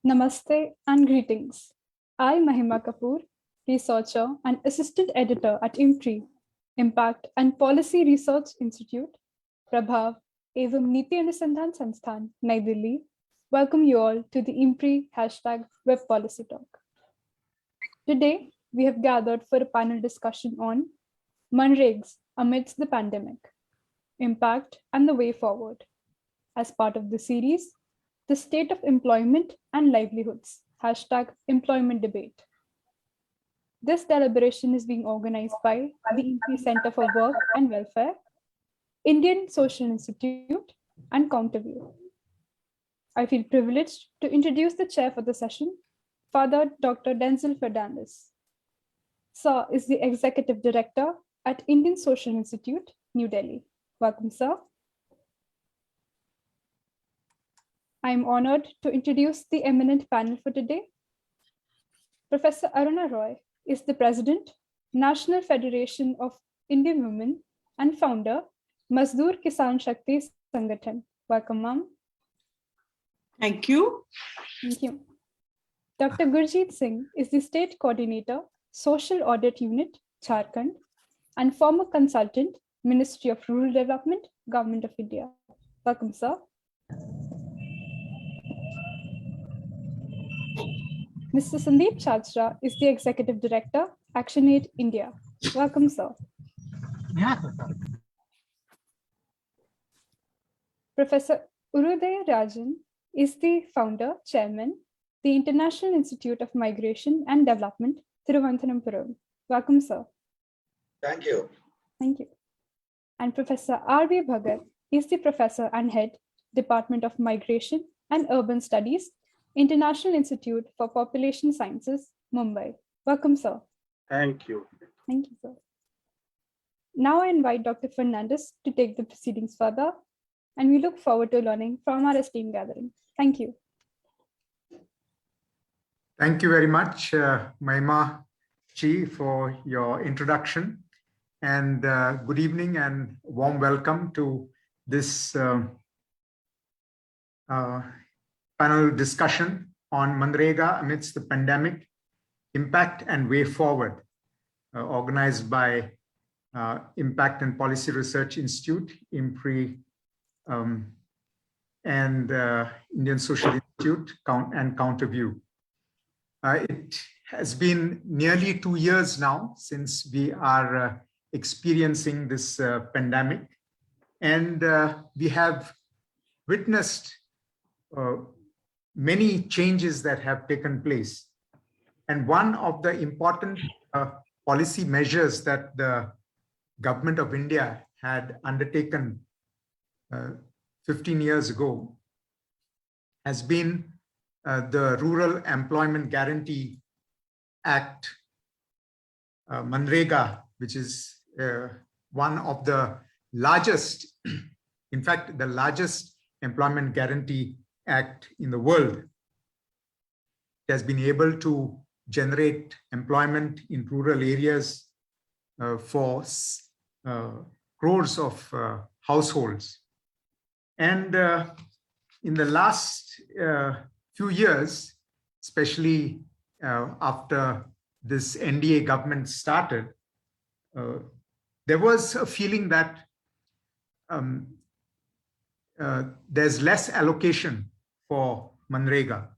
Namaste and greetings. I, Mahima Kapoor, researcher and assistant editor at IMPRI, Impact and Policy Research Institute, Prabhav एवं नीति अनुसंधान संस्थान नई Delhi, welcome you all to the IMPRI #Web Policy Talk. Today, we have gathered for a panel discussion on MGNREGS amidst the pandemic, impact and the way forward. As part of the series, the state of employment and livelihoods, #employment debate. This deliberation is being organized by the IMPRI Center for Work and Welfare, Indian Social Institute, and Counterview. I feel privileged to introduce the chair for the session, Father Dr. Denzil Fernandes. Sir is the Executive Director at Indian Social Institute, New Delhi. Welcome, sir. I am honored to introduce the eminent panel for today. Professor Aruna Roy is the President, National Federation of Indian Women and founder, Mazdoor Kisan Shakti Sangathan. Welcome, ma'am. Thank you. Thank you. Dr. Gurjeet Singh is the State Coordinator, Social Audit Unit, Jharkhand, and former consultant, Ministry of Rural Development, Government of India. Welcome, sir. Mr. Sandeep Chachra is the Executive Director, ActionAid India. Welcome, sir. Yeah. Professor Uruday Rajan is the founder, chairman, the International Institute of Migration and Development, Thiruvananthapuram. Welcome, sir. Thank you. Thank you. And Professor R.V. Bhagat is the professor and head, Department of Migration and Urban Studies, International Institute for Population Sciences, Mumbai. Welcome, sir. Thank you. Thank you, sir. Now I invite Dr. Fernandes to take the proceedings further, and we look forward to learning from our esteemed gathering. Thank you. Thank you very much, Mahima Chi, for your introduction. And good evening and warm welcome to this panel discussion on MGNREGA amidst the pandemic, impact and way forward, organized by Impact and Policy Research Institute, IMPRI, and Indian Social Institute and Counterview. It has been nearly 2 years now since we are experiencing this pandemic, and we have witnessed many changes that have taken place. And one of the important policy measures that the government of India had undertaken 15 years ago has been the Rural Employment Guarantee Act, MGNREGA, which is one of the largest, in fact, the largest employment guarantee act in the world. It has been able to generate employment in rural areas for crores of households. And in the last few years, especially after this NDA government started, there was a feeling that there's less allocation for MGNREGA.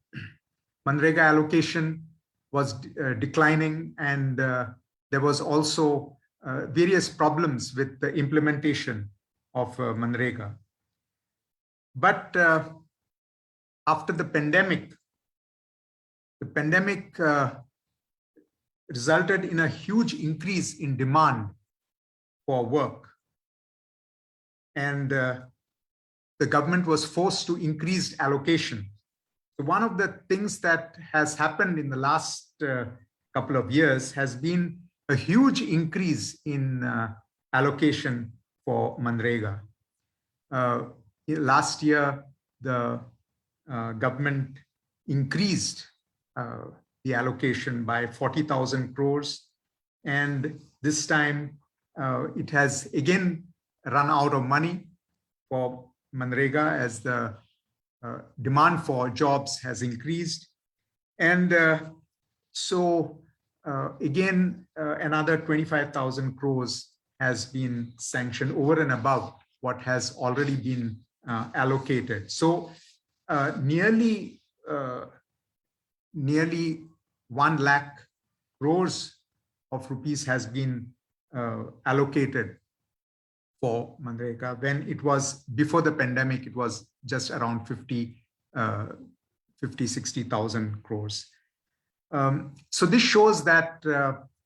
MGNREGA allocation was declining, and there was also various problems with the implementation of MGNREGA. But after the pandemic resulted in a huge increase in demand for work. And the government was forced to increase allocation. So one of the things that has happened in the last couple of years has been a huge increase in allocation for MGNREGA. Last year, the government increased the allocation by 40,000 crores. And this time it has again run out of money for MGNREGA as the demand for jobs has increased. And so again, another 25,000 crores has been sanctioned over and above what has already been allocated. So nearly 1 lakh crores of rupees has been allocated for MGNREGA. When it was before the pandemic, it was just around 60,000 crores. So this shows that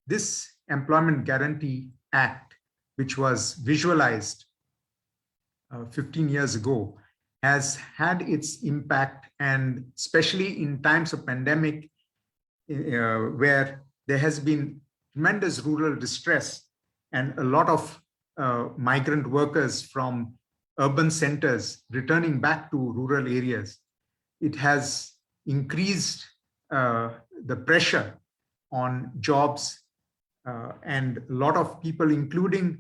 this Employment Guarantee Act, which was visualized 15 years ago, has had its impact, and especially in times of pandemic, where there has been tremendous rural distress and a lot of migrant workers from urban centers returning back to rural areas. It has increased the pressure on jobs, and a lot of people, including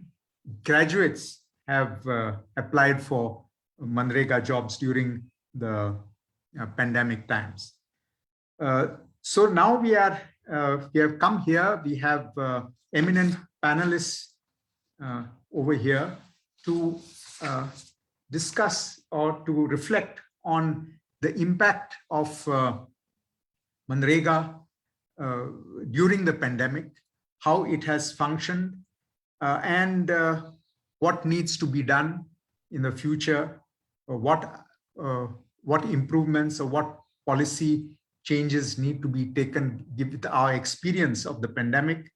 graduates, have applied for MGNREGA jobs during the pandemic times. So now we have come here. We have eminent panelists over here to discuss or to reflect on the impact of MGNREGA during the pandemic, how it has functioned, and what needs to be done in the future, what improvements or what policy changes need to be taken with our experience of the pandemic,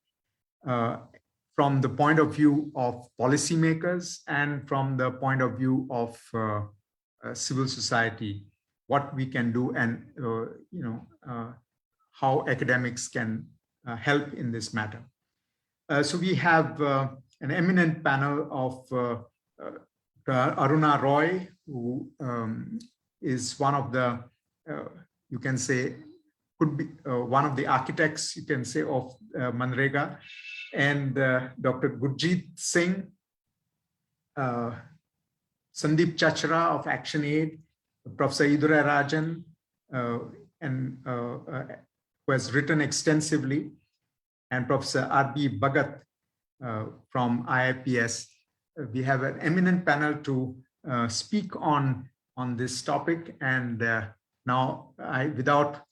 from the point of view of policymakers and from the point of view of civil society, what we can do, and how academics can help in this matter. So we have an eminent panel of Aruna Roy, who is one of the, you can say, could be one of the architects, you can say, of MGNREGA, and Dr. Gurjeet Singh, Sandeep Chachra of ActionAid, Professor Idura Rajan, who has written extensively, and Professor R.B. Bhagat from IIPS. We have an eminent panel to speak on this topic, and now without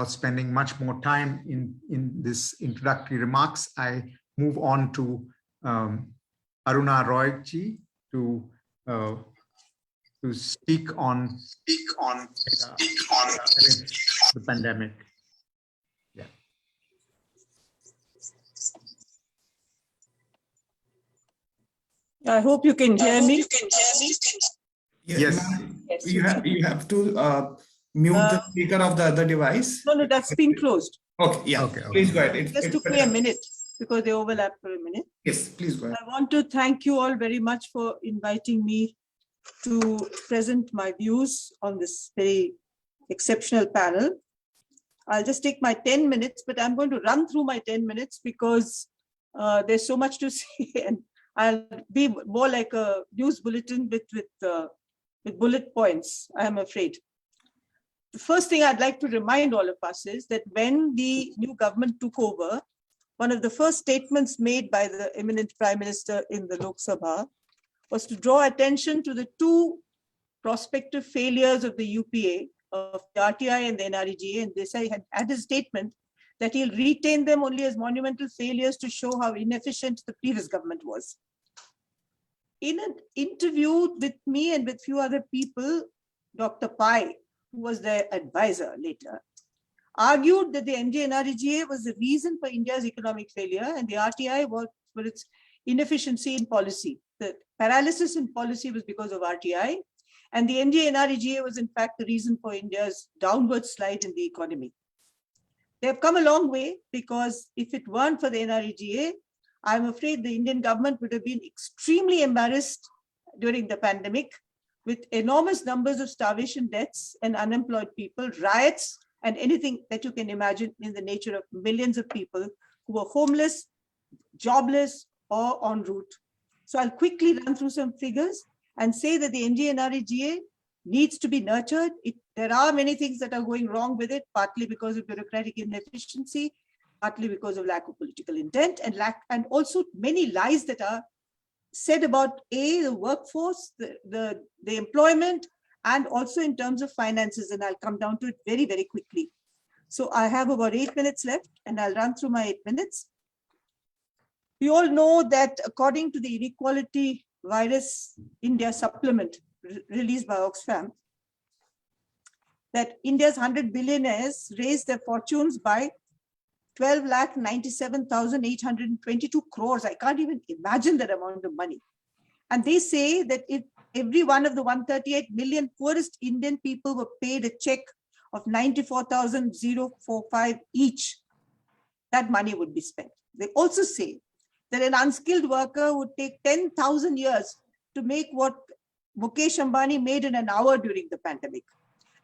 spending much more time in this introductory remarks, I move on to Aruna Roy ji to speak on the pandemic. Yeah. I hope you can hear me. Yes. You have to mute the speaker of the other device. No, that's been closed. Okay, yeah. Okay. Please go ahead. It just took me a minute because they overlap for a minute. Yes, please go ahead. I want to thank you all very much for inviting me to present my views on this very exceptional panel. I'll just take my 10 minutes, but I'm going to run through my 10 minutes because there's so much to say, and I'll be more like a news bulletin with bullet points, I am afraid. The first thing I'd like to remind all of us is that when the new government took over, one of the first statements made by the eminent Prime Minister in the Lok Sabha was to draw attention to the two prospective failures of the UPA, of the RTI and the NREGA, and Desai had a statement that he'll retain them only as monumental failures to show how inefficient the previous government was. In an interview with me and with few other people, Dr. Pai, who was their advisor later, argued that the MGNREGA was the reason for India's economic failure, and the RTI was for its inefficiency in policy. The paralysis in policy was because of RTI, and the MGNREGA was in fact the reason for India's downward slide in the economy. They have come a long way, because if it weren't for the NREGA, I'm afraid the Indian government would have been extremely embarrassed during the pandemic, with enormous numbers of starvation deaths and unemployed people, riots, and anything that you can imagine in the nature of millions of people who were homeless, jobless, or en route. So I'll quickly run through some figures and say that the MGNREGA needs to be nurtured. It There are many things that are going wrong with it, partly because of bureaucratic inefficiency, partly because of lack of political intent, and also many lies that are said about the workforce, the employment, and also in terms of finances. And I'll come down to it very, very quickly. So I have about 8 minutes left, and I'll run through my 8 minutes. We all know that according to the Inequality Virus India supplement released by Oxfam, that India's 100 billionaires raised their fortunes by 12,97,822 crores. I can't even imagine that amount of money. And they say that if every one of the 138 million poorest Indian people were paid a check of 94,045 each, that money would be spent. They also say that an unskilled worker would take 10,000 years to make what Mukesh Ambani made in an hour during the pandemic,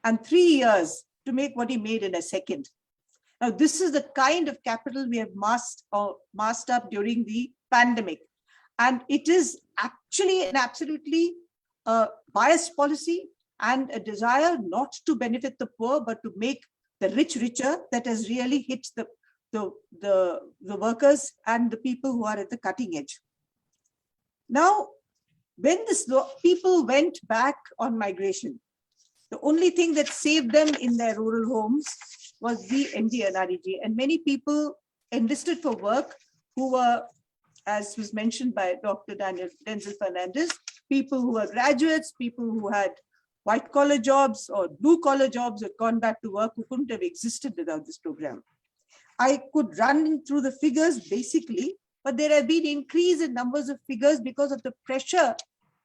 and 3 years to make what he made in a second. Now, this is the kind of capital we have massed up during the pandemic. And it is actually an absolutely biased policy and a desire not to benefit the poor, but to make the rich richer, that has really hit the workers and the people who are at the cutting edge. Now, when people went back on migration, the only thing that saved them in their rural homes was the MGNREG, and many people enlisted for work who were, as was mentioned by Dr. Denzil Fernandes, people who were graduates, people who had white-collar jobs or blue-collar jobs, had gone back to work, who couldn't have existed without this program. I could run through the figures basically, but there have been increase in numbers of figures because of the pressure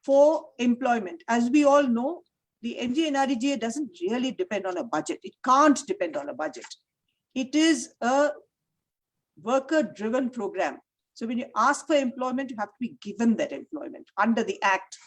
for employment. As we all know, the MGNREGA doesn't really depend on a budget. It can't depend on a budget. It is a worker-driven program. So when you ask for employment, you have to be given that employment under the Act.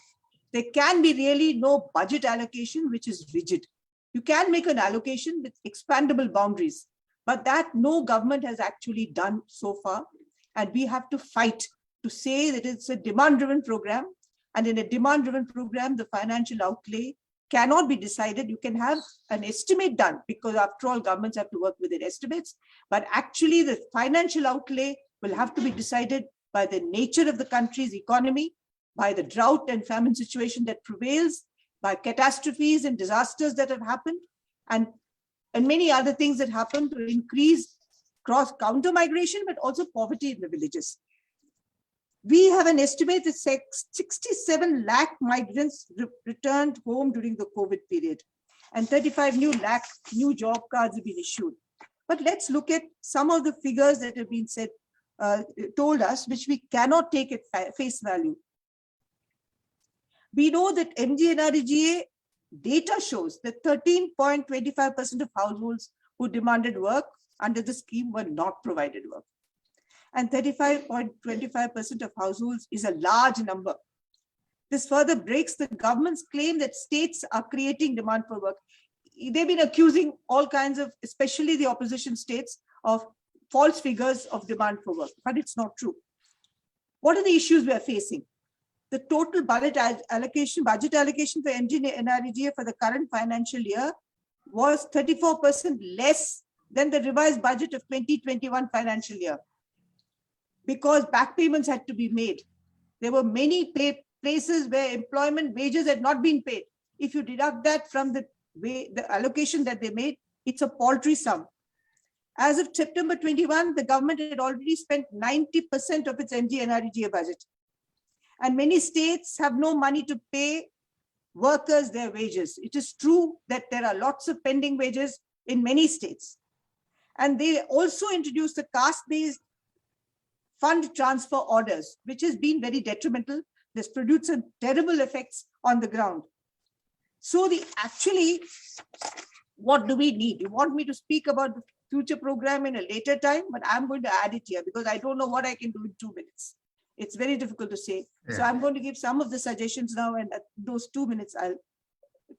There can be really no budget allocation, which is rigid. You can make an allocation with expandable boundaries, but that no government has actually done so far. And we have to fight to say that it's a demand-driven program. And in a demand-driven program, the financial outlay cannot be decided. You can have an estimate done, because after all, governments have to work within estimates, but actually the financial outlay will have to be decided by the nature of the country's economy, by the drought and famine situation that prevails, by catastrophes and disasters that have happened, and many other things that happen to increase counter migration, but also poverty in the villages. We have an estimate that 67 lakh migrants returned home during the COVID period, and 35 lakh new job cards have been issued. But let's look at some of the figures that have been said, told us, which we cannot take at face value. We know that MGNREGA data shows that 13.25% of households who demanded work under the scheme were not provided work. And 35.25% of households is a large number. This further breaks the government's claim that states are creating demand for work. They've been accusing all kinds of, especially the opposition states, of false figures of demand for work, but it's not true. What are the issues we are facing? The total budget allocation for MGNREGA for the current financial year was 34% less than the revised budget of 2021 financial year, because back payments had to be made. There were many places where employment wages had not been paid. If you deduct that from the allocation that they made, it's a paltry sum. As of September 21, the government had already spent 90% of its MGNREGA budget. And many states have no money to pay workers their wages. It is true that there are lots of pending wages in many states. And they also introduced the caste-based fund transfer orders, which has been very detrimental. This produced some terrible effects on the ground. So actually, what do we need? You want me to speak about the future program in a later time, but I'm going to add it here because I don't know what I can do in 2 minutes. It's very difficult to say. Yeah. So I'm going to give some of the suggestions now, and at those 2 minutes, I'll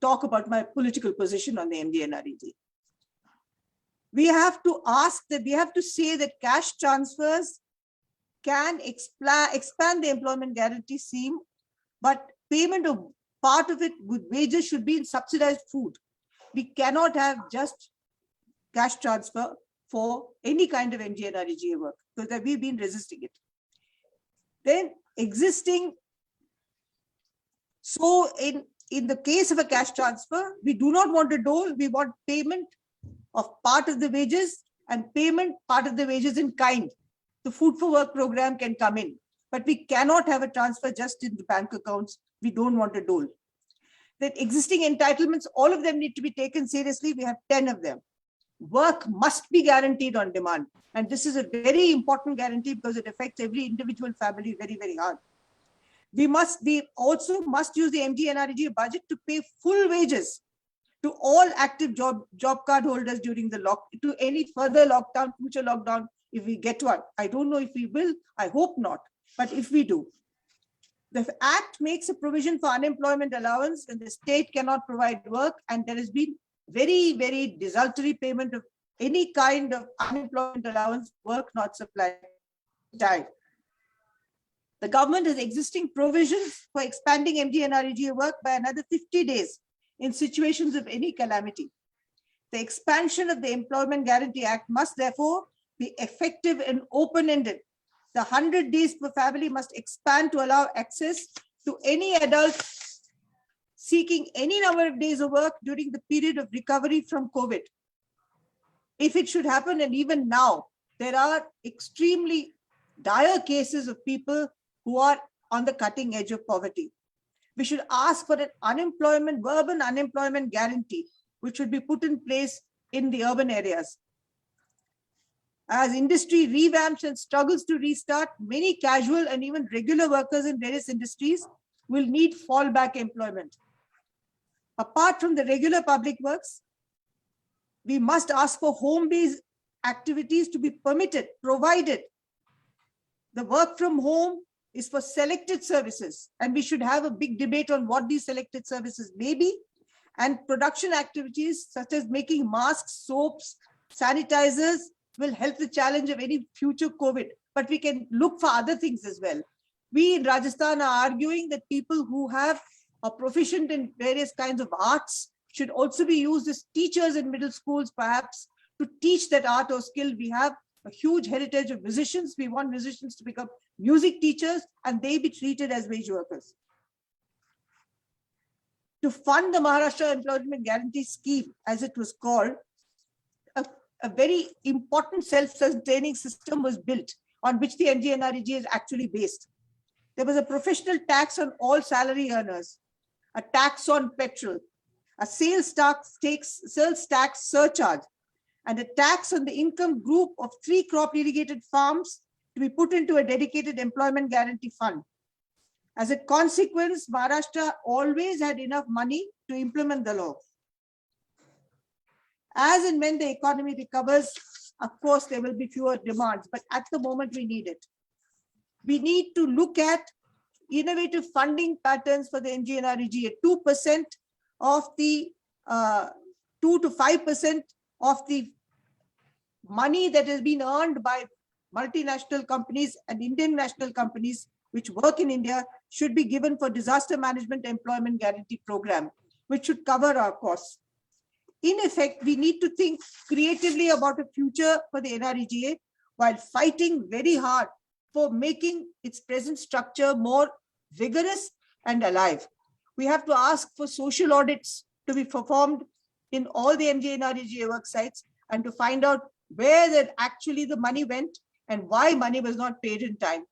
talk about my political position on the MGNREG. We have to say that cash transfers can expand the employment guarantee scheme, but payment of part of it with wages should be in subsidized food. We cannot have just cash transfer for any kind of MGNREGA work, because we've been resisting it. Then existing, so in the case of a cash transfer, we do not want a dole, we want payment of part of the wages and payment part of the wages in kind. The food for work program can come in, but we cannot have a transfer just in the bank accounts. We don't want a dole. Then existing entitlements, all of them need to be taken seriously. We have 10 of them. Work must be guaranteed on demand. And this is a very important guarantee because it affects every individual family very, very hard. We also must use the MGNREGA budget to pay full wages to all active job card holders during the to any further lockdown, future lockdown, if we get one. I don't know if we will, I hope not, but if we do. The Act makes a provision for unemployment allowance when the state cannot provide work, and there has been very, very desultory payment of any kind of unemployment allowance, work not supplied. The government has existing provisions for expanding MGNREGA work by another 50 days in situations of any calamity. The expansion of the Employment Guarantee Act must therefore be effective and open-ended. The 100 days per family must expand to allow access to any adult seeking any number of days of work during the period of recovery from COVID. If it should happen, and even now, there are extremely dire cases of people who are on the cutting edge of poverty. We should ask for an urban unemployment guarantee, which should be put in place in the urban areas. As industry revamps and struggles to restart, many casual and even regular workers in various industries will need fallback employment. Apart from the regular public works, we must ask for home-based activities to be permitted, provided the work from home is for selected services, and we should have a big debate on what these selected services may be, and production activities such as making masks, soaps, sanitizers will help the challenge of any future COVID, but we can look for other things as well. We in Rajasthan are arguing that people who are proficient in various kinds of arts should also be used as teachers in middle schools, perhaps, to teach that art or skill. We have a huge heritage of musicians. We want musicians to become music teachers and they be treated as wage workers. To fund the Maharashtra Employment Guarantee Scheme, as it was called, a very important self-sustaining system was built on which the MGNREGA is actually based. There was a professional tax on all salary earners, a tax on petrol, a sales tax surcharge, and a tax on the income group of 3 crop irrigated farms to be put into a dedicated employment guarantee fund. As a consequence, Maharashtra always had enough money to implement the law. As and when the economy recovers, of course, there will be fewer demands, but at the moment we need it. We need to look at innovative funding patterns for the MGNREGA. 2% of the 2 to 5% of the money that has been earned by multinational companies and Indian national companies which work in India should be given for disaster management employment guarantee program, which should cover our costs. In effect, we need to think creatively about a future for the NREGA while fighting very hard for making its present structure more vigorous and alive. We have to ask for social audits to be performed in all the MGNREGA work sites and to find out where actually the money went and why money was not paid in time.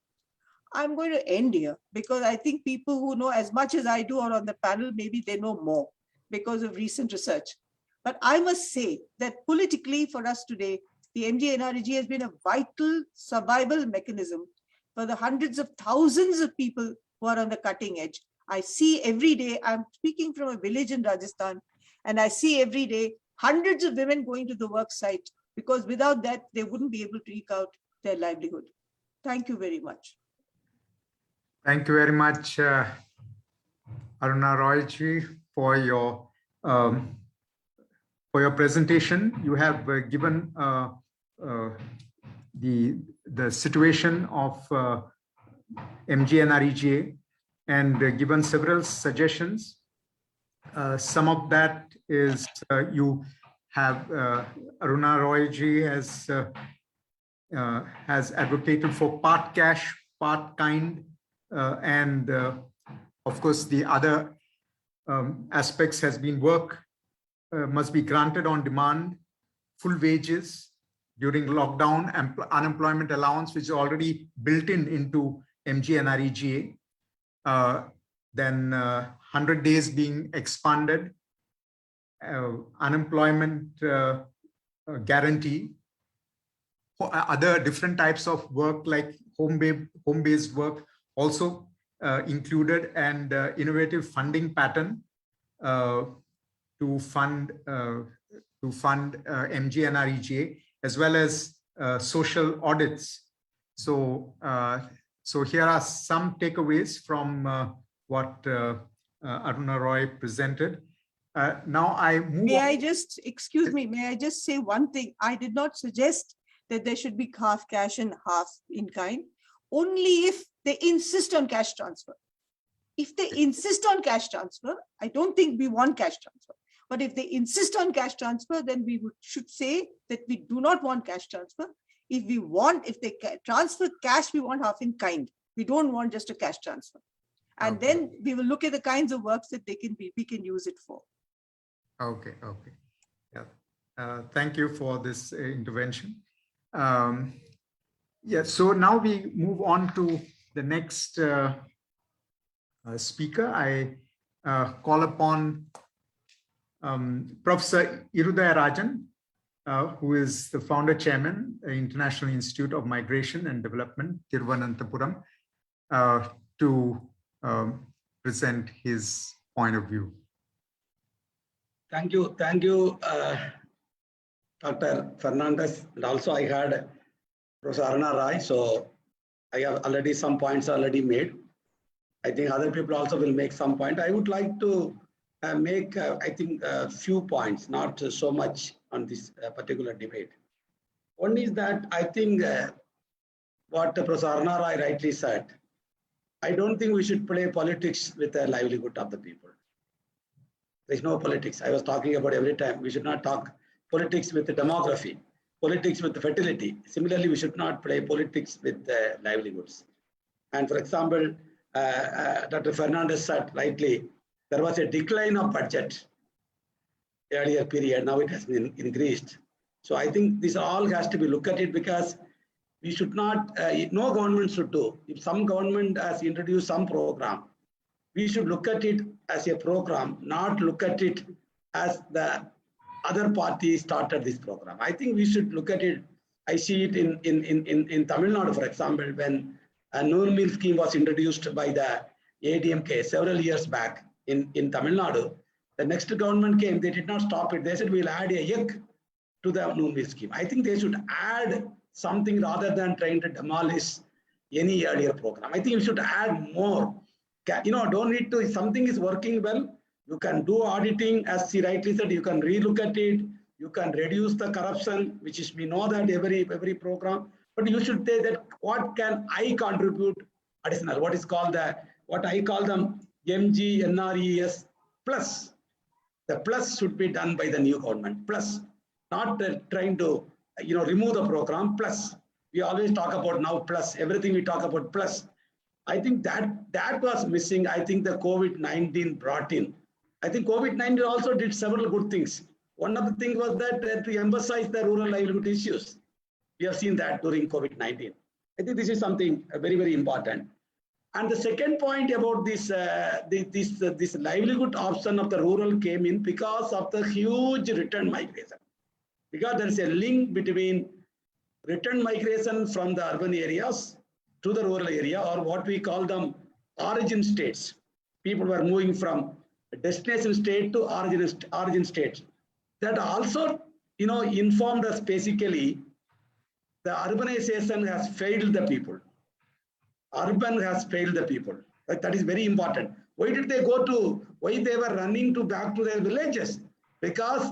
I'm going to end here because I think people who know as much as I do are on the panel, maybe they know more because of recent research. But I must say that politically for us today, the MGNREGA has been a vital survival mechanism for the hundreds of thousands of people who are on the cutting edge. I see every day, I'm speaking from a village in Rajasthan, and I see every day hundreds of women going to the work site because without that, they wouldn't be able to eke out their livelihood. Thank you very much. Thank you very much, Aruna Roy ji, for your presentation. You have given the situation of MGNREGA and given several suggestions Some of that is you have Aruna Roy ji has advocated for part cash, part kind, and of course the other aspects has been work must be granted on demand, full wages during lockdown, unemployment allowance, which is already built into MGNREGA. Then 100 days being expanded, unemployment guarantee, other different types of work like home-based work also included, and innovative funding pattern to fund MGNREGA, as well as social audits. So here are some takeaways from what Aruna Roy presented. Now I move May on. I just, excuse me, may I just say one thing? I did not suggest that there should be half cash and half in kind, only if they insist on cash transfer. If they insist on cash transfer, I don't think we want cash transfer. But if they insist on cash transfer, then we should say that we do not want cash transfer. If they transfer cash, we want half in kind. We don't want just a cash transfer. And Okay. then we will look at the kinds of works that we can use it for. Okay. Yeah. Thank you for this intervention. Yeah. So now we move on to the next speaker. I call upon Professor Irudaya Rajan, who is the founder chairman, International Institute of Migration and Development, Thiruvananthapuram, to present his point of view. Thank you, Dr. Fernandes. And also I had Prof Aruna Roy, so I have already some points already made. I think other people also will make some point. I would like to make, I think, a few points, not so much on this particular debate. One is that I think what Prof Aruna Roy rightly said, I don't think we should play politics with the livelihood of the people. There's no politics. I was talking about every time, we should not talk politics with the demography, politics with the fertility. Similarly, we should not play politics with the livelihoods. And for example, Dr. Fernandes said rightly, there was a decline of budget earlier period. Now it has been increased. So I think this all has to be looked at it, because we should not, no government should do. If some government has introduced some program, we should look at it as a program, not look at it as the other party started this program. I think we should look at it. I see it in Tamil Nadu, for example, when a noon meal scheme was introduced by the ADMK several years back in Tamil Nadu. The next government came, they did not stop it. They said, we'll add a yek to the noon meal scheme. I think they should add something rather than trying to demolish any earlier program. I think we should add more. Don't need to, if something is working well, you can do auditing, as she rightly said, you can relook at it, you can reduce the corruption, which is, we know that every program, but you should say that what can I contribute additional, what I call them MGNREGA plus. The plus should be done by the new government, plus, not trying to remove the program, plus. We always talk about now plus, everything we talk about plus. I think that was missing. I think the COVID-19 brought in. I think COVID-19 also did several good things. One of the things was that to emphasize the rural livelihood issues. We have seen that during COVID-19. I think this is something very, very important. And the second point about this livelihood option of the rural came in because of the huge return migration. Because there is a link between return migration from the urban areas to the rural area, or what we call them origin states. People were moving from destination state to origin state. That also, informed us basically the urbanization has failed the people. Urban has failed the people. That is very important. Why did they why they were running back to their villages? Because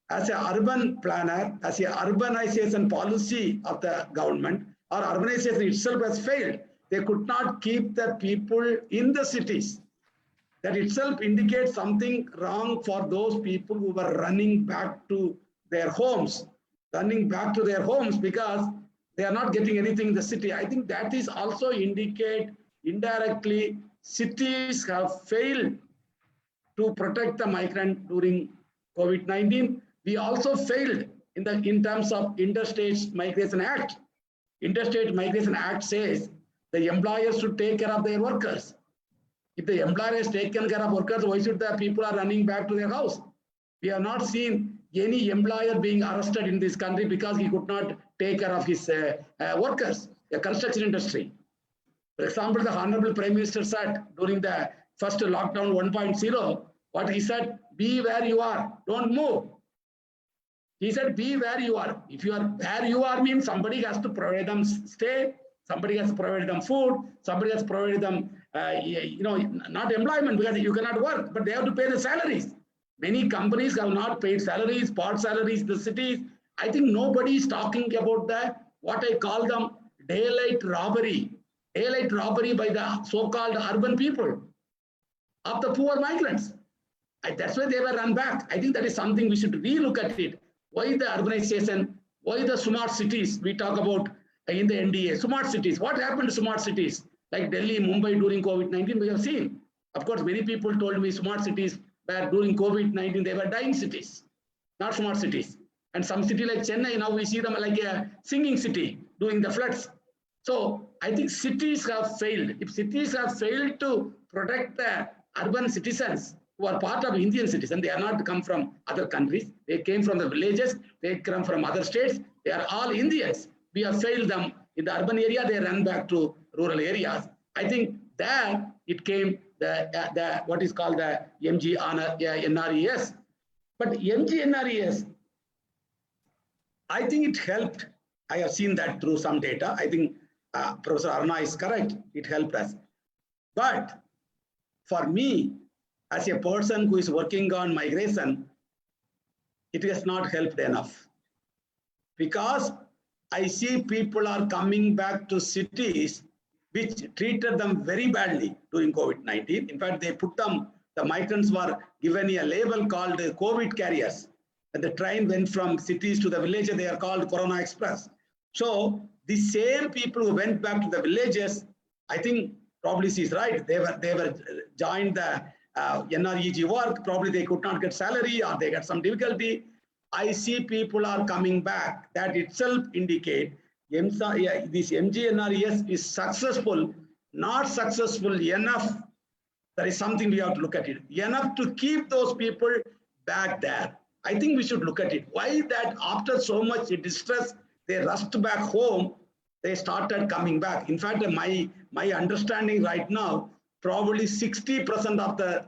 as an urban planner, as an urbanization policy of the government, or urbanization itself has failed. They could not keep the people in the cities. that itself indicates something wrong for those people who were running back to their homes, because they are not getting anything in the city. I think that is also indicate indirectly cities have failed to protect the migrant during COVID-19. We also failed in terms of Interstate Migration Act. Interstate Migration Act says the employers should take care of their workers. If the employer has taken care of workers, why should the people are running back to their house? We have not seen any employer being arrested in this country because he could not take care of his workers, the construction industry. For example, the Honorable Prime Minister said during the first lockdown 1.0, what he said, be where you are, don't move. He said, be where you are. If you are where you are means somebody has to provide them stay, somebody has to provide them food, somebody has to provide them, not employment because you cannot work, but they have to pay the salaries. Many companies have not paid salaries, part salaries in the cities. I think nobody is talking about the, what I call them, daylight robbery by the so-called urban people of the poor migrants. That's why they were run back. I think that is something we should relook at it. Why the urbanization? Why the smart cities? We talk about in the NDA, smart cities. What happened to smart cities? Like Delhi, Mumbai during COVID-19, we have seen. Of course, many people told me smart cities where during COVID-19, they were dying cities, not smart cities. And some city like Chennai, now we see them like a singing city during the floods. So I think cities have failed. If cities have failed to protect the urban citizens who are part of Indian citizens, they are not come from other countries. They came from the villages. They come from other states. They are all Indians. We have failed them in the urban area. They run back to rural areas. I think there it came the what is called the MGNREGs. But MGNREGs, I think it helped. I have seen that through some data. I think Professor Aruna is correct. It helped us. But for me, as a person who is working on migration, it has not helped enough. Because I see people are coming back to cities which treated them very badly during COVID-19. In fact, they put them, the migrants were given a label called COVID carriers. And the train went from cities to the villages, they are called Corona Express. So the same people who went back to the villages, I think probably she's right, they were joined the NREG work, probably they could not get salary or they got some difficulty. I see people are coming back. That itself indicate this MGNREGs is successful, not successful enough. There is something we have to look at it. Enough to keep those people back there. I think we should look at it. Why that after so much distress, they rushed back home, they started coming back. In fact, my understanding right now, probably 60% of the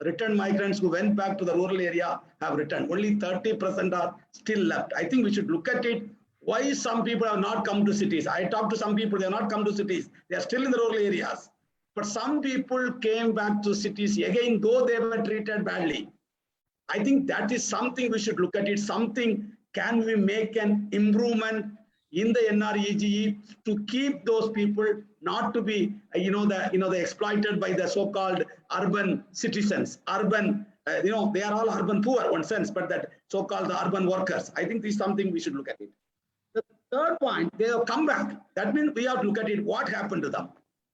returned migrants who went back to the rural area have returned. Only 30% are still left. I think we should look at it. Why some people have not come to cities? I talked to some people, they have not come to cities. They are still in the rural areas. But some people came back to cities again, though they were treated badly. I think that is something we should look at it. Something, can we make an improvement in the NREG to keep those people not to be, the exploited by the so-called urban citizens, urban, they are all urban poor in one sense, but that so-called the urban workers. I think this is something we should look at it. The third point, they have come back. That means we have to look at it, what happened to them?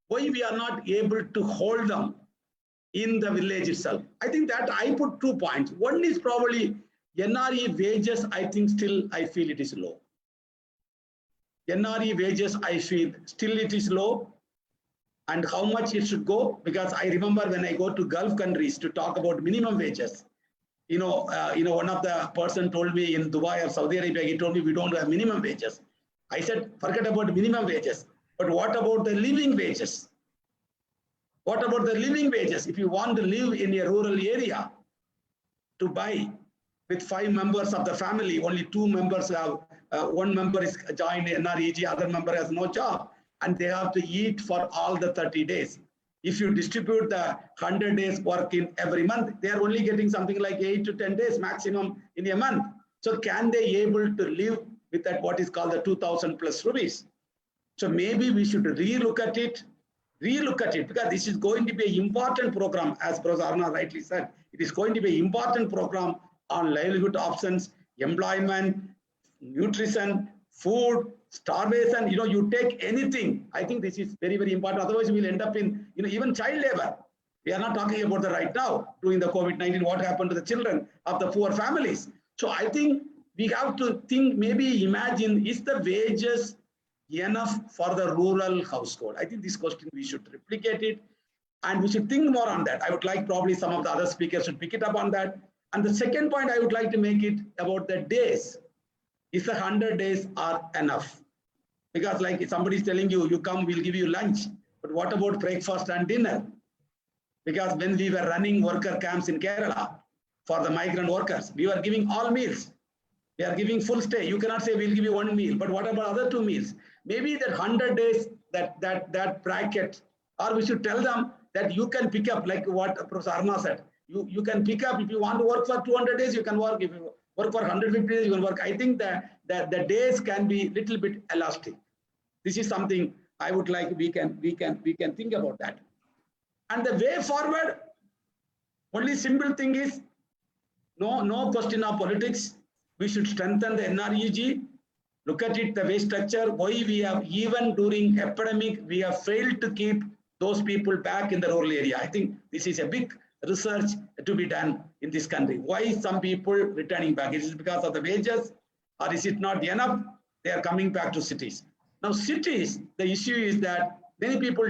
Why we are not able to hold them in the village itself? I think that I put 2 points. One is probably NRE wages, I think still I feel it is low. NRE wages, I feel still it is low. And how much it should go? Because I remember when I go to Gulf countries to talk about minimum wages, one of the person told me in Dubai or Saudi Arabia, he told me we don't have minimum wages. I said, forget about minimum wages, but what about the living wages? What about the living wages? If you want to live in a rural area, to buy with 5 members of the family, only 2 members have, one member is joined NREG, other member has no job, and they have to eat for all the 30 days. If you distribute the 100 days work in every month, they are only getting something like 8 to 10 days maximum in a month. So can they able to live with that what is called the 2,000 plus rupees? So maybe we should relook at it. relook at it, because this is going to be an important program, as Prof Aruna rightly said. It is going to be an important program on livelihood options, employment, nutrition, food, starvation. You take anything. I think this is very, very important. Otherwise, we'll end up in even child labor. We are not talking about the right now during the COVID-19, what happened to the children of the poor families. So I think we have to think, maybe imagine, is the wages enough for the rural household? I think this question we should replicate it, and we should think more on that. I would like probably some of the other speakers should pick it up on that. And the second point I would like to make it about the days. Is the 100 days are enough? Because like somebody is telling you, you come, we'll give you lunch. But what about breakfast and dinner? Because when we were running worker camps in Kerala for the migrant workers, we were giving all meals. We are giving full stay. You cannot say we'll give you one meal, but what about other 2 meals? Maybe that 100 days, that bracket, or we should tell them that you can pick up, like what Prof Aruna said. You can pick up, if you want to work for 200 days, you can work. If you work for 150 days, you can work. I think that the days can be a little bit elastic. This is something I would like, we can think about that. And the way forward, only simple thing is, no question of politics. We should strengthen the NREG. Look at it, the wage structure. Why we have, even during epidemic, we have failed to keep those people back in the rural area. I think this is a big research to be done in this country. Why some people returning back? Is it because of the wages, or is it not enough? They are coming back to cities. Now cities, the issue is that many people,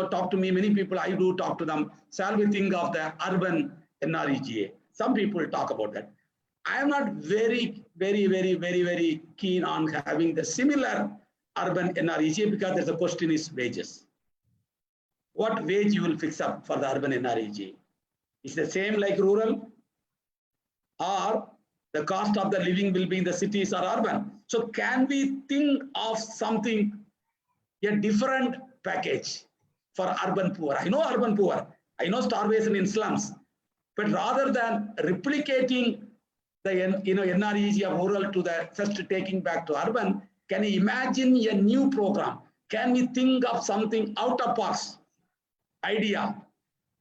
talk to me, many people I do talk to them, shall we think of the urban NREGA? Some people talk about that. I am not very keen on having the similar urban NREGA, because there's a question is wages. What wage you will fix up for the urban NREGA? Is the same like rural, or the cost of the living will be in the cities or urban? So can we think of something, a different package for urban poor? I know urban poor, I know starvation in slums, but rather than replicating the NREG of rural to the first taking back to urban, can you imagine a new program? Can we think of something out of box idea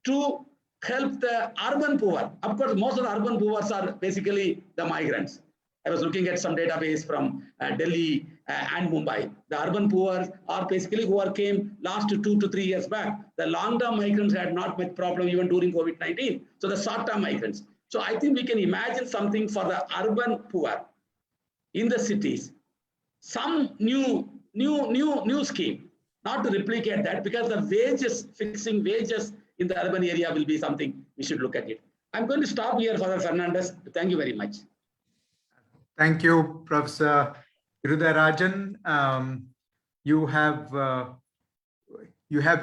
to help the urban poor? Of course, most of the urban poor are basically the migrants. I was looking at some database from Delhi and Mumbai. The urban poor are basically who came last 2 to 3 years back. The long-term migrants had not much problem even during COVID-19. So the short-term migrants. So I think we can imagine something for the urban poor in the cities. Some new scheme, not to replicate that, because the wages, fixing wages in the urban area will be something we should look at it. I'm going to stop here, Father Fernandes. Thank you very much. Thank you, Professor Irudarajan. You have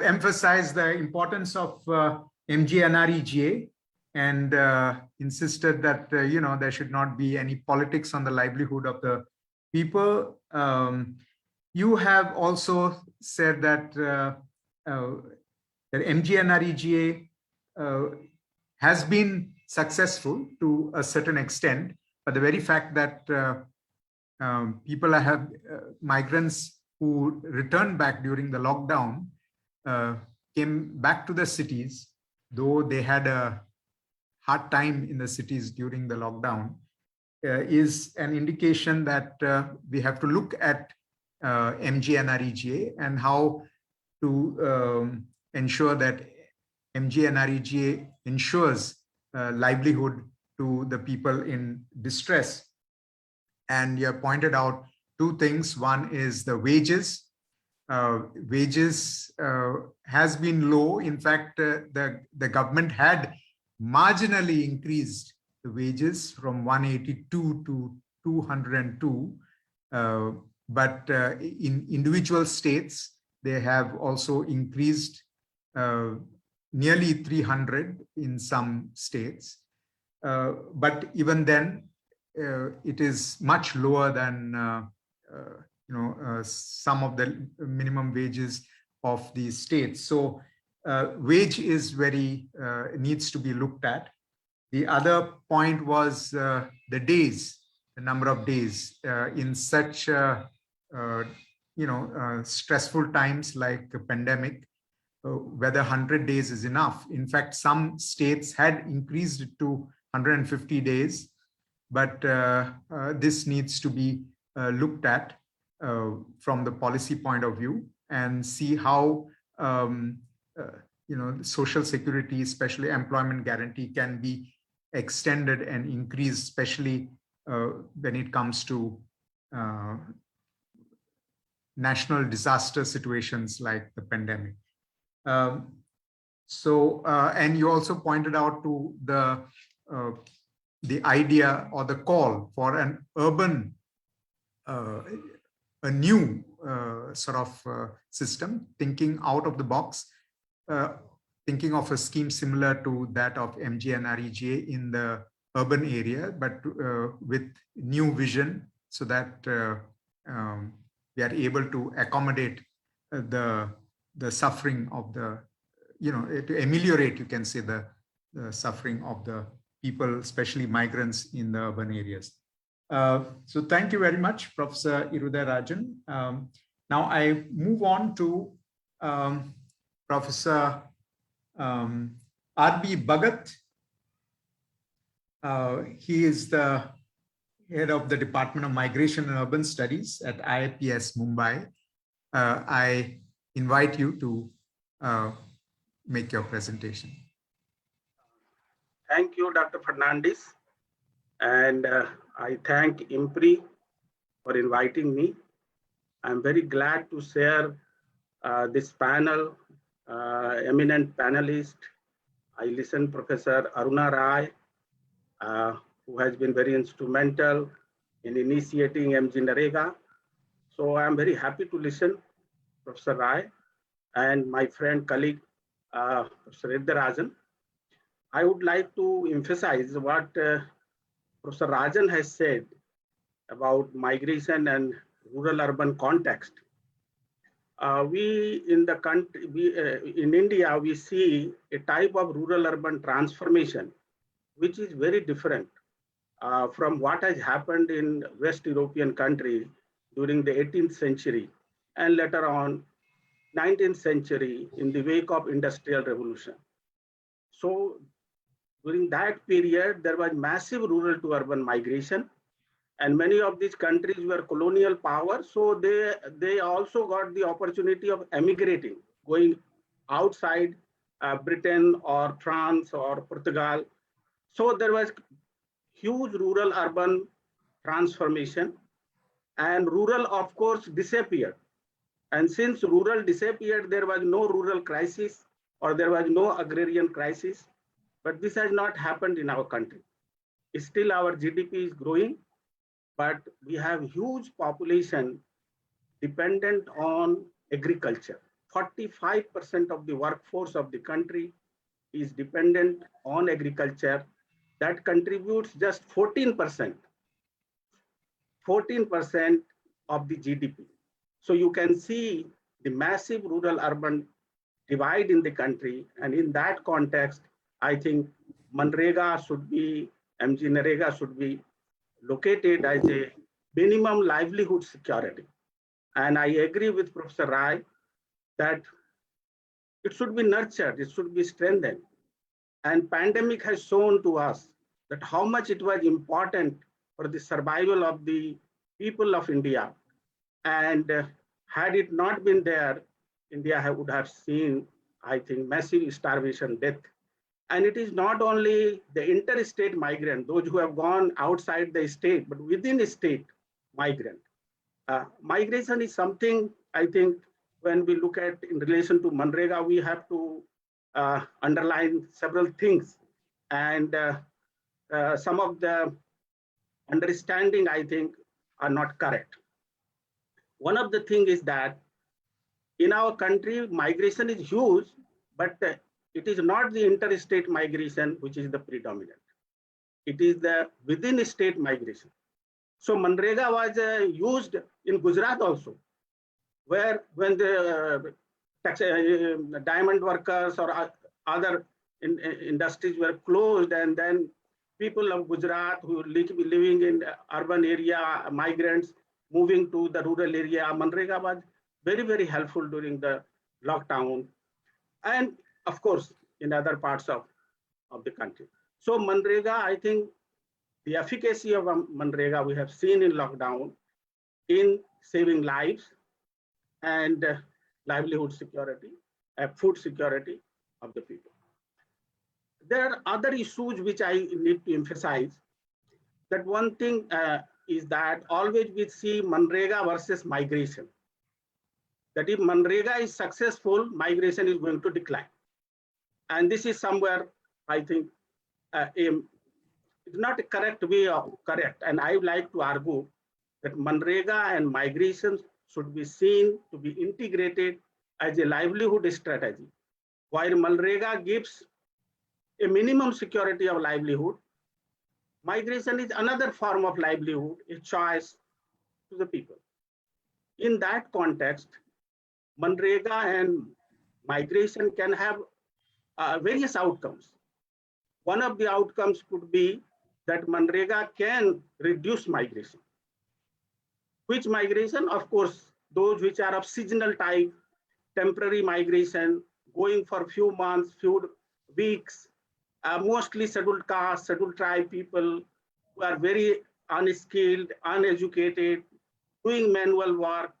emphasized the importance of MGNREGA and insisted that there should not be any politics on the livelihood of the people. You have also said that that MGNREGA has been successful to a certain extent, but the very fact that people have migrants who returned back during the lockdown came back to the cities, though they had a hard time in the cities during the lockdown, is an indication that we have to look at MGNREGA and how to ensure that MGNREGA ensures livelihood to the people in distress. And you have pointed out 2 things. One is the wages. Wages has been low. In fact, the government had marginally increased the wages from 182 to 202. But in individual states, they have also increased nearly 300 in some states. But even then, it is much lower than some of the minimum wages of these states. So wage is needs to be looked at. The other point was the days, the number of days in such stressful times like a pandemic. whether 100 days is enough. In fact, some states had increased it to 150 days, but this needs to be looked at from the policy point of view and see how social security, especially employment guarantee, can be extended and increased, especially when it comes to national disaster situations like the pandemic. And you also pointed out to the idea or the call for an urban, a new sort of system, thinking out of the box, thinking of a scheme similar to that of MGNREGA in the urban area, but with new vision, so that we are able to accommodate the suffering of the, to ameliorate, you can say, the suffering of the people, especially migrants in the urban areas. So thank you very much, Professor Irudarajan. Now I move on to Professor R.B. Bhagat. He is the head of the Department of Migration and Urban Studies at IIPS Mumbai. I invite you to make your presentation. Thank you, Dr. Fernandes. And I thank IMPRI for inviting me. I'm very glad to share this panel, eminent panelist. I listened to Professor Aruna Roy, who has been very instrumental in initiating MGNREGA. So I'm very happy to listen, Professor Roy, and my friend, colleague, Professor Irudarajan. I would like to emphasize what Professor Rajan has said about migration and rural-urban context. We in the country, in India, we see a type of rural-urban transformation, which is very different from what has happened in West European countries during the 18th century and later on 19th century in the wake of Industrial Revolution. So during that period, there was massive rural to urban migration, and many of these countries were colonial power. So they also got the opportunity of emigrating, going outside Britain or France or Portugal. So there was huge rural urban transformation, and rural, of course, disappeared. And since rural disappeared, there was no rural crisis or there was no agrarian crisis. But this has not happened in our country. Still, our GDP is growing, but we have huge population dependent on agriculture. 45% of the workforce of the country is dependent on agriculture. That contributes just 14% of the GDP. So you can see the massive rural-urban divide in the country. And in that context, I think MGNREGA should be located as a minimum livelihood security. And I agree with Professor Roy that it should be nurtured, it should be strengthened. And pandemic has shown to us that how much it was important for the survival of the people of India. And had it not been there, India would have seen, I think, massive starvation, death. And it is not only the interstate migrant, those who have gone outside the state, but within the state migrant. Migration is something, I think, when we look at in relation to MGNREGA, we have to underline several things. And some of the understanding, I think, are not correct. One of the things is that in our country, migration is huge, but it is not the interstate migration which is the predominant. It is the within state migration. So MGNREGA was used in Gujarat also, where when the diamond workers or other industries were closed, and then people of Gujarat who living in urban area, migrants moving to the rural area, MGNREGA was very, very helpful during the lockdown. and of course, in other parts of the country. So MGNREGA, I think the efficacy of MGNREGA we have seen in lockdown in saving lives and livelihood security, food security of the people. There are other issues which I need to emphasize. That one thing is that always we see MGNREGA versus migration. That if MGNREGA is successful, migration is going to decline. And this is somewhere, I think, it's not a correct way of correct. And I would like to argue that MGNREGA and migration should be seen to be integrated as a livelihood strategy. While MGNREGA gives a minimum security of livelihood, migration is another form of livelihood, a choice to the people. In that context, MGNREGA and migration can have various outcomes. One of the outcomes could be that MGNREGA can reduce migration. Which migration? Of course, those which are of seasonal type, temporary migration, going for few months, few weeks, mostly scheduled caste, scheduled tribe people who are very unskilled, uneducated, doing manual work.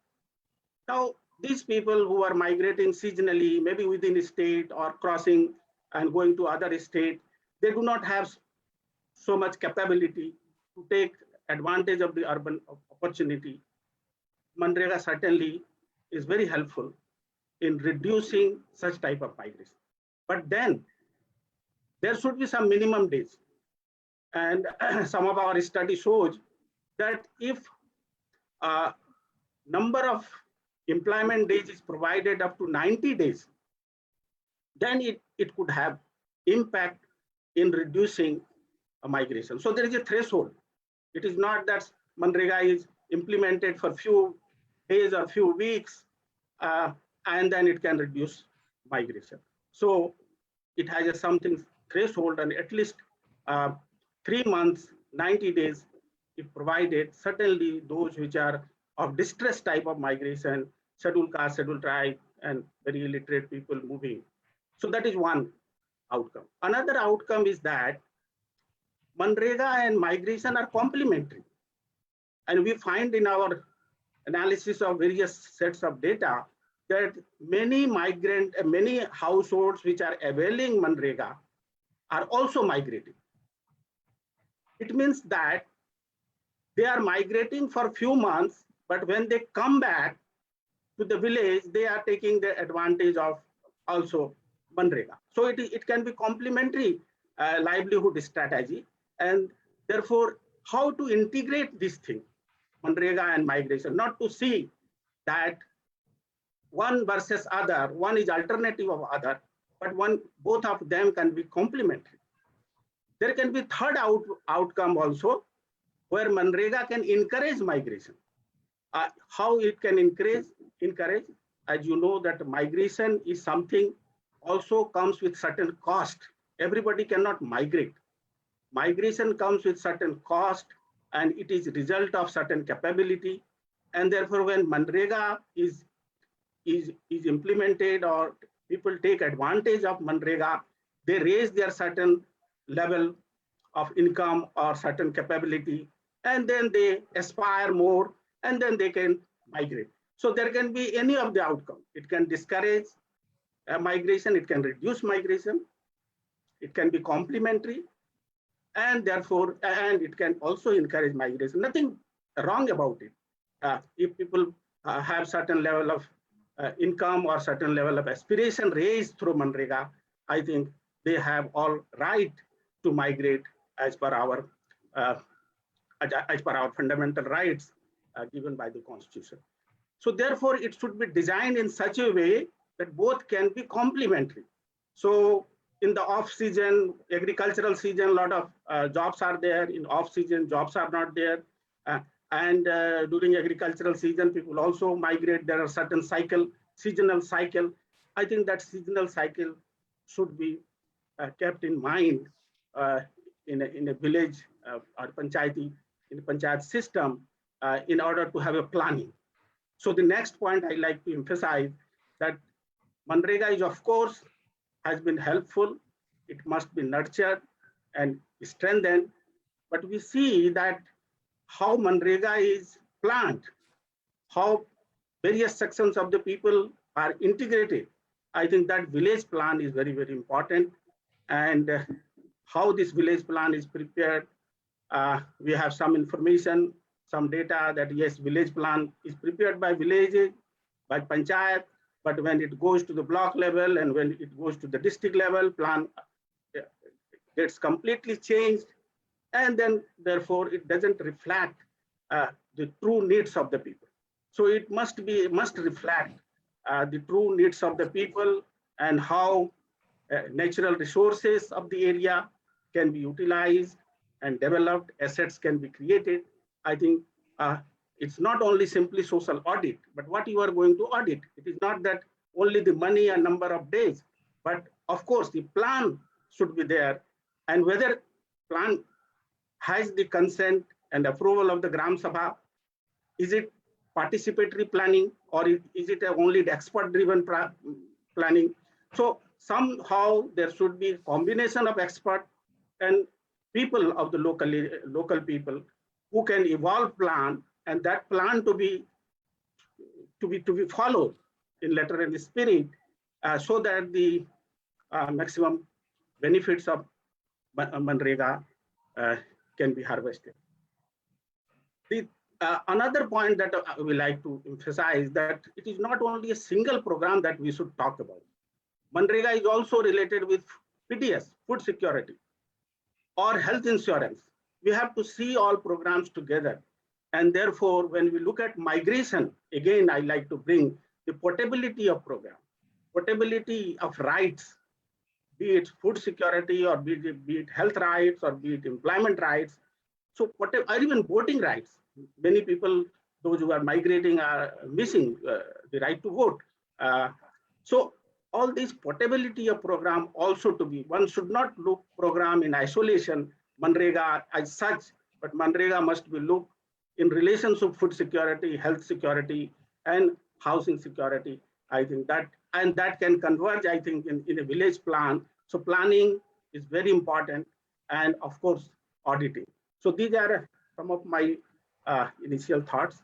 Now, these people who are migrating seasonally, maybe within a state or crossing and going to other state, they do not have so much capability to take advantage of the urban opportunity. MGNREGA certainly is very helpful in reducing such type of migration. But then there should be some minimum days. And some of our study shows that if number of employment days is provided up to 90 days, then it could have impact in reducing migration. So there is a threshold. It is not that MGNREGA is implemented for few days or few weeks, and then it can reduce migration. So it has a something threshold, and at least 3 months, 90 days, if provided, certainly those which are of distress type of migration, scheduled caste, scheduled tribe, and very illiterate people moving. So that is one outcome. Another outcome is that MGNREGA and migration are complementary. And we find in our analysis of various sets of data that many households which are availing MGNREGA are also migrating. It means that they are migrating for a few months, but when they come back to the village, they are taking the advantage of also MGNREGA. So it can be complementary livelihood strategy, and therefore how to integrate this thing, MGNREGA and migration, not to see that one versus other, one is alternative of other, but both of them can be complementary. There can be third outcome also, where MGNREGA can encourage migration. How it can encourage, as you know, that migration is something also comes with certain cost. Everybody cannot migrate. Migration comes with certain cost, and it is result of certain capability. And therefore, when MGNREGA is implemented or people take advantage of MGNREGA, they raise their certain level of income or certain capability, and then they aspire more, and then they can migrate. So there can be any of the outcome. It can discourage migration, it can reduce migration, it can be complementary, and therefore, and it can also encourage migration. Nothing wrong about it. If people have certain level of income or certain level of aspiration raised through MGNREGA, I think they have all right to migrate as per our fundamental rights given by the Constitution. So therefore, it should be designed in such a way that both can be complementary. So in the off-season, agricultural season, a lot of jobs are there. In off-season, jobs are not there. And during agricultural season, people also migrate. There are certain seasonal cycle. I think that seasonal cycle should be kept in mind in a village or panchayati, in a panchayat system in order to have a planning. So the next point I like to emphasize that MGNREGA is of course has been helpful. It must be nurtured and strengthened. But we see that how MGNREGA is planned, how various sections of the people are integrated. I think that village plan is very, very important. And how this village plan is prepared, we have some information, some data that yes, village plan is prepared by villages, by panchayat, but when it goes to the block level and when it goes to the district level, plan gets completely changed. And then therefore it doesn't reflect the true needs of the people. So it must reflect the true needs of the people and how natural resources of the area can be utilized and developed, assets can be created. I think it's not only simply social audit, but what you are going to audit. It is not that only the money and number of days, but of course the plan should be there. And whether plan has the consent and approval of the Gram Sabha, is it participatory planning or is it only the expert-driven planning? So somehow there should be a combination of expert and people of the local people who can evolve plan, and that plan to be followed in letter and spirit, so that the maximum benefits of MGNREGA can be harvested. Another point that we like to emphasize that it is not only a single program that we should talk about. MGNREGA is also related with PDS, food security, or health insurance. We have to see all programs together. And therefore, when we look at migration, again, I like to bring the portability of program, portability of rights, be it food security or be it health rights or be it employment rights. So or even voting rights. Many people, those who are migrating are missing the right to vote. So all this portability of program also to be, one should not look program in isolation, MGNREGA as such, but MGNREGA must be looked in relation to food security, health security, and housing security. I think that, and that can converge, I think, in a village plan. So planning is very important, and of course, auditing. So these are some of my initial thoughts,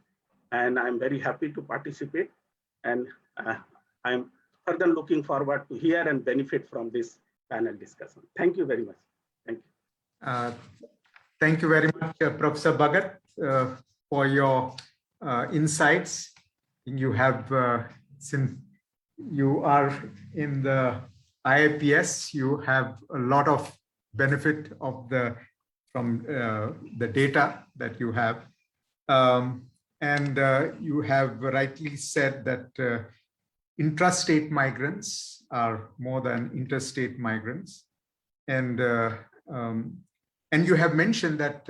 and I'm very happy to participate. And I'm further looking forward to hear and benefit from this panel discussion. Thank you very much. Thank you. Thank you very much, Professor Bhagat, for your insights. You have, since you are in the IIPS, you have a lot of benefit of from the data that you have. And you have rightly said that intrastate migrants are more than interstate migrants. And you have mentioned that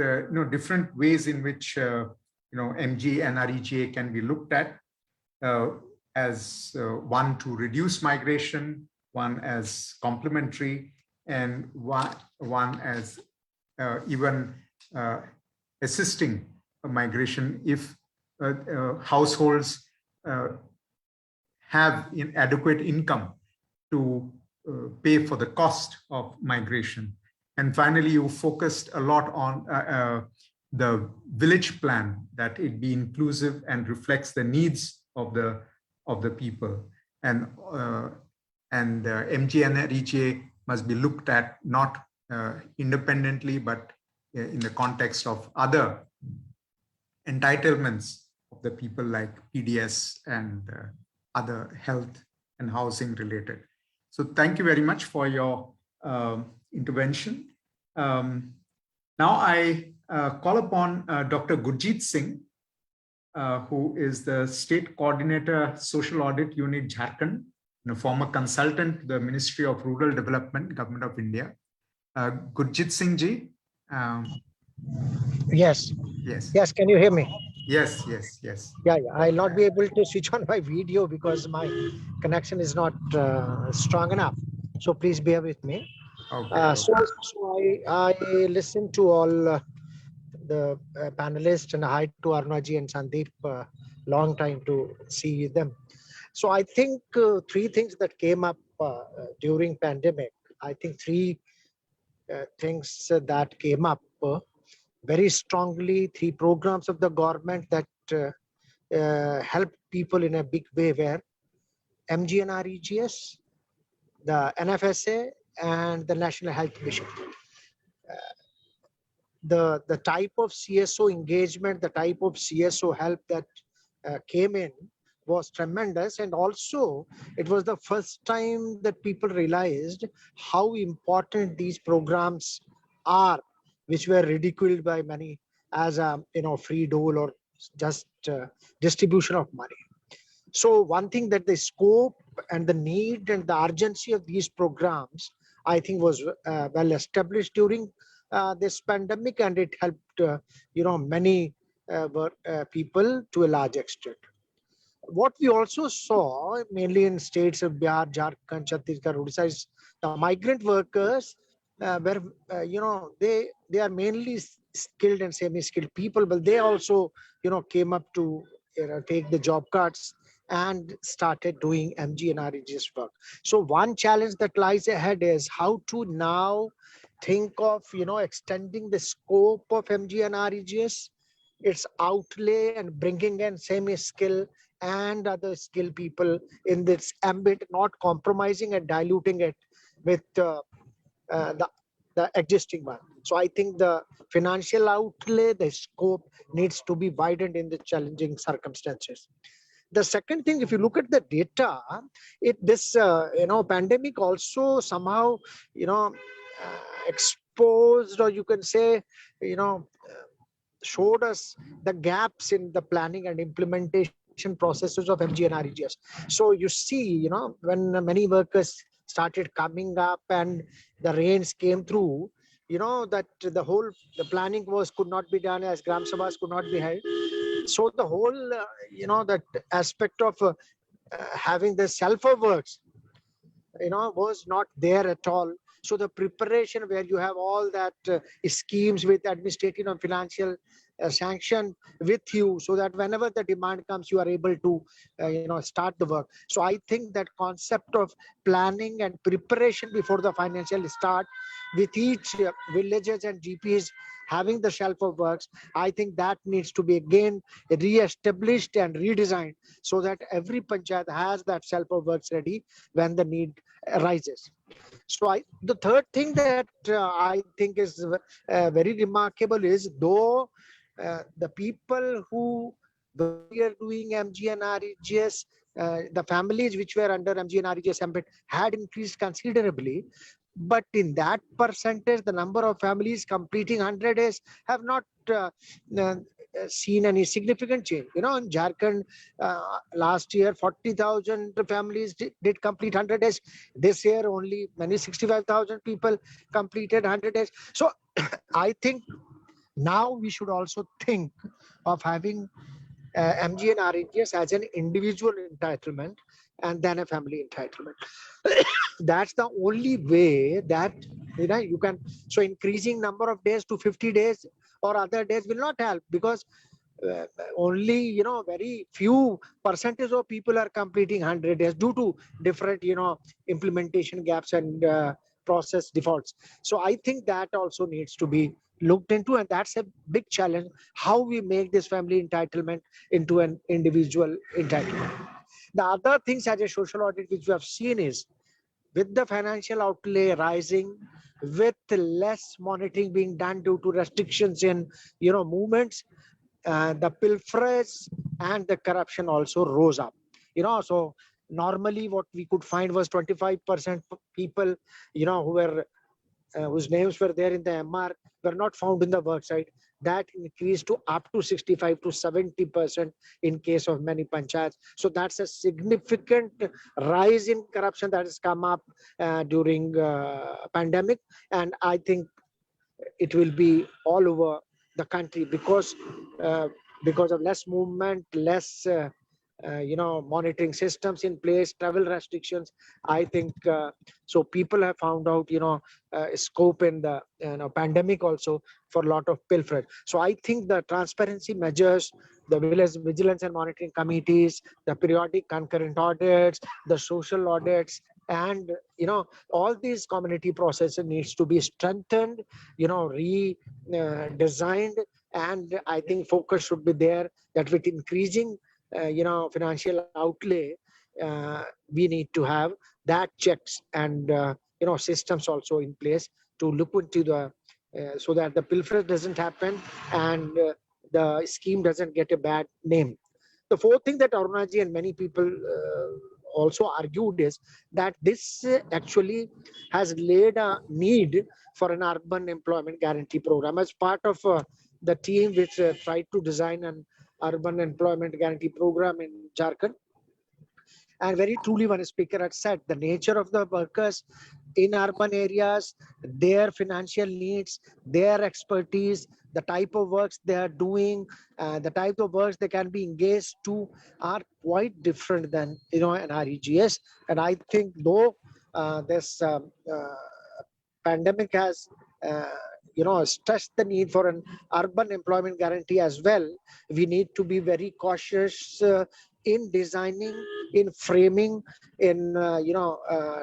different ways in which MGNREGA can be looked at, as one to reduce migration, one as complementary, and one as even assisting a migration if households have inadequate income to pay for the cost of migration. And finally, you focused a lot on the village plan, that it be inclusive and reflects the needs of the people. And MGNREGA must be looked at not independently, but in the context of other entitlements of the people like PDS and other health and housing related. So thank you very much for your intervention. Now I call upon Dr. Gurjeet Singh, who is the State Coordinator, Social Audit Unit, Jharkhand, and a former consultant to the Ministry of Rural Development, Government of India. Gurjeet Singh ji. Yes. Yes. Yes. Can you hear me? Yes. Yes. Yes. Yeah. I'll not be able to switch on my video because my connection is not strong enough. So please bear with me. Okay. So I listened to all the panelists, and hi to Arunaji and Sandeep. Long time to see them. So I think three things that came up during pandemic, I think three things that came up very strongly, three programs of the government that helped people in a big way were MGNREGS, the NFSA, and the National Health Mission. The type of CSO engagement, the type of CSO help that came in was tremendous. And also, it was the first time that people realized how important these programs are, which were ridiculed by many as a free dole or just distribution of money. So one thing that the scope and the need and the urgency of these programs, I think, was well established during this pandemic, and it helped many people to a large extent. What we also saw, mainly in states of Bihar, Jharkhand, Chhattisgarh, Odisha, is the migrant workers were, they are mainly skilled and semi-skilled people, but they also, came up to take the job cuts and started doing MGNREGS work. So one challenge that lies ahead is how to now think of, extending the scope of MGNREGS, its outlay, and bringing in semi-skill and other skilled people in this ambit, not compromising and diluting it with the existing one. So I think the financial outlay, the scope needs to be widened in the challenging circumstances. The second thing, if you look at the data, this pandemic also somehow exposed, or you can say showed us the gaps in the planning and implementation processes of MGNREGS. So you see, when many workers started coming up and the rains came through, that the planning could not be done, as Gram Sabhas could not be held. So the whole, that aspect of having the self-of works, was not there at all. So the preparation where you have all that schemes with administrative and financial sanction with you, so that whenever the demand comes, you are able to start the work. So I think that concept of planning and preparation before the financial start, with each villages and GPs having the shelf of works, I think that needs to be again re-established and redesigned, so that every panchayat has that shelf of works ready when the need arises. So the third thing that I think is very remarkable is, though the people who were doing MGNREGS, the families which were under MGNREGS ambit had increased considerably, but in that percentage, the number of families completing 100 days have not seen any significant change. In Jharkhand, last year, 40,000 families did complete 100 days. This year, only 65,000 people completed 100 days. So I think now we should also think of having MGNREGS as an individual entitlement and then a family entitlement. That's the only way that you can. So increasing number of days to 50 days or other days will not help, because only very few percentage of people are completing 100 days due to different implementation gaps and process defaults. So I think that also needs to be looked into, and that's a big challenge, how we make this family entitlement into an individual entitlement. The other things as a social audit which we have seen is, with the financial outlay rising, with less monitoring being done due to restrictions in movements, the pilferage and the corruption also rose up. So normally what we could find was 25% people who were whose names were there in the MR were not found in the work site. That increased to up to 65 to 70% in case of many panchayats. So that's a significant rise in corruption that has come up during pandemic, and I think it will be all over the country because of less movement, less monitoring systems in place, travel restrictions. I think so people have found out scope in the pandemic also for a lot of pilferage. So I think the transparency measures, the vigilance and monitoring committees, the periodic concurrent audits, the social audits, And all these community processes needs to be strengthened, redesigned, and I think focus should be there that with increasing financial outlay, we need to have that checks and systems also in place to look into the so that the pilferage doesn't happen and the scheme doesn't get a bad name. The fourth thing that Arunaji and many people also argued is that this actually has laid a need for an urban employment guarantee program as part of the team which tried to design an urban employment guarantee program in Jharkhand. And very truly, one speaker had said the nature of the workers in urban areas, their financial needs, their expertise, the type of works they are doing, the type of works they can be engaged to are quite different than an REGS. And I think though this pandemic has stressed the need for an urban employment guarantee as well, we need to be very cautious in designing, in framing, in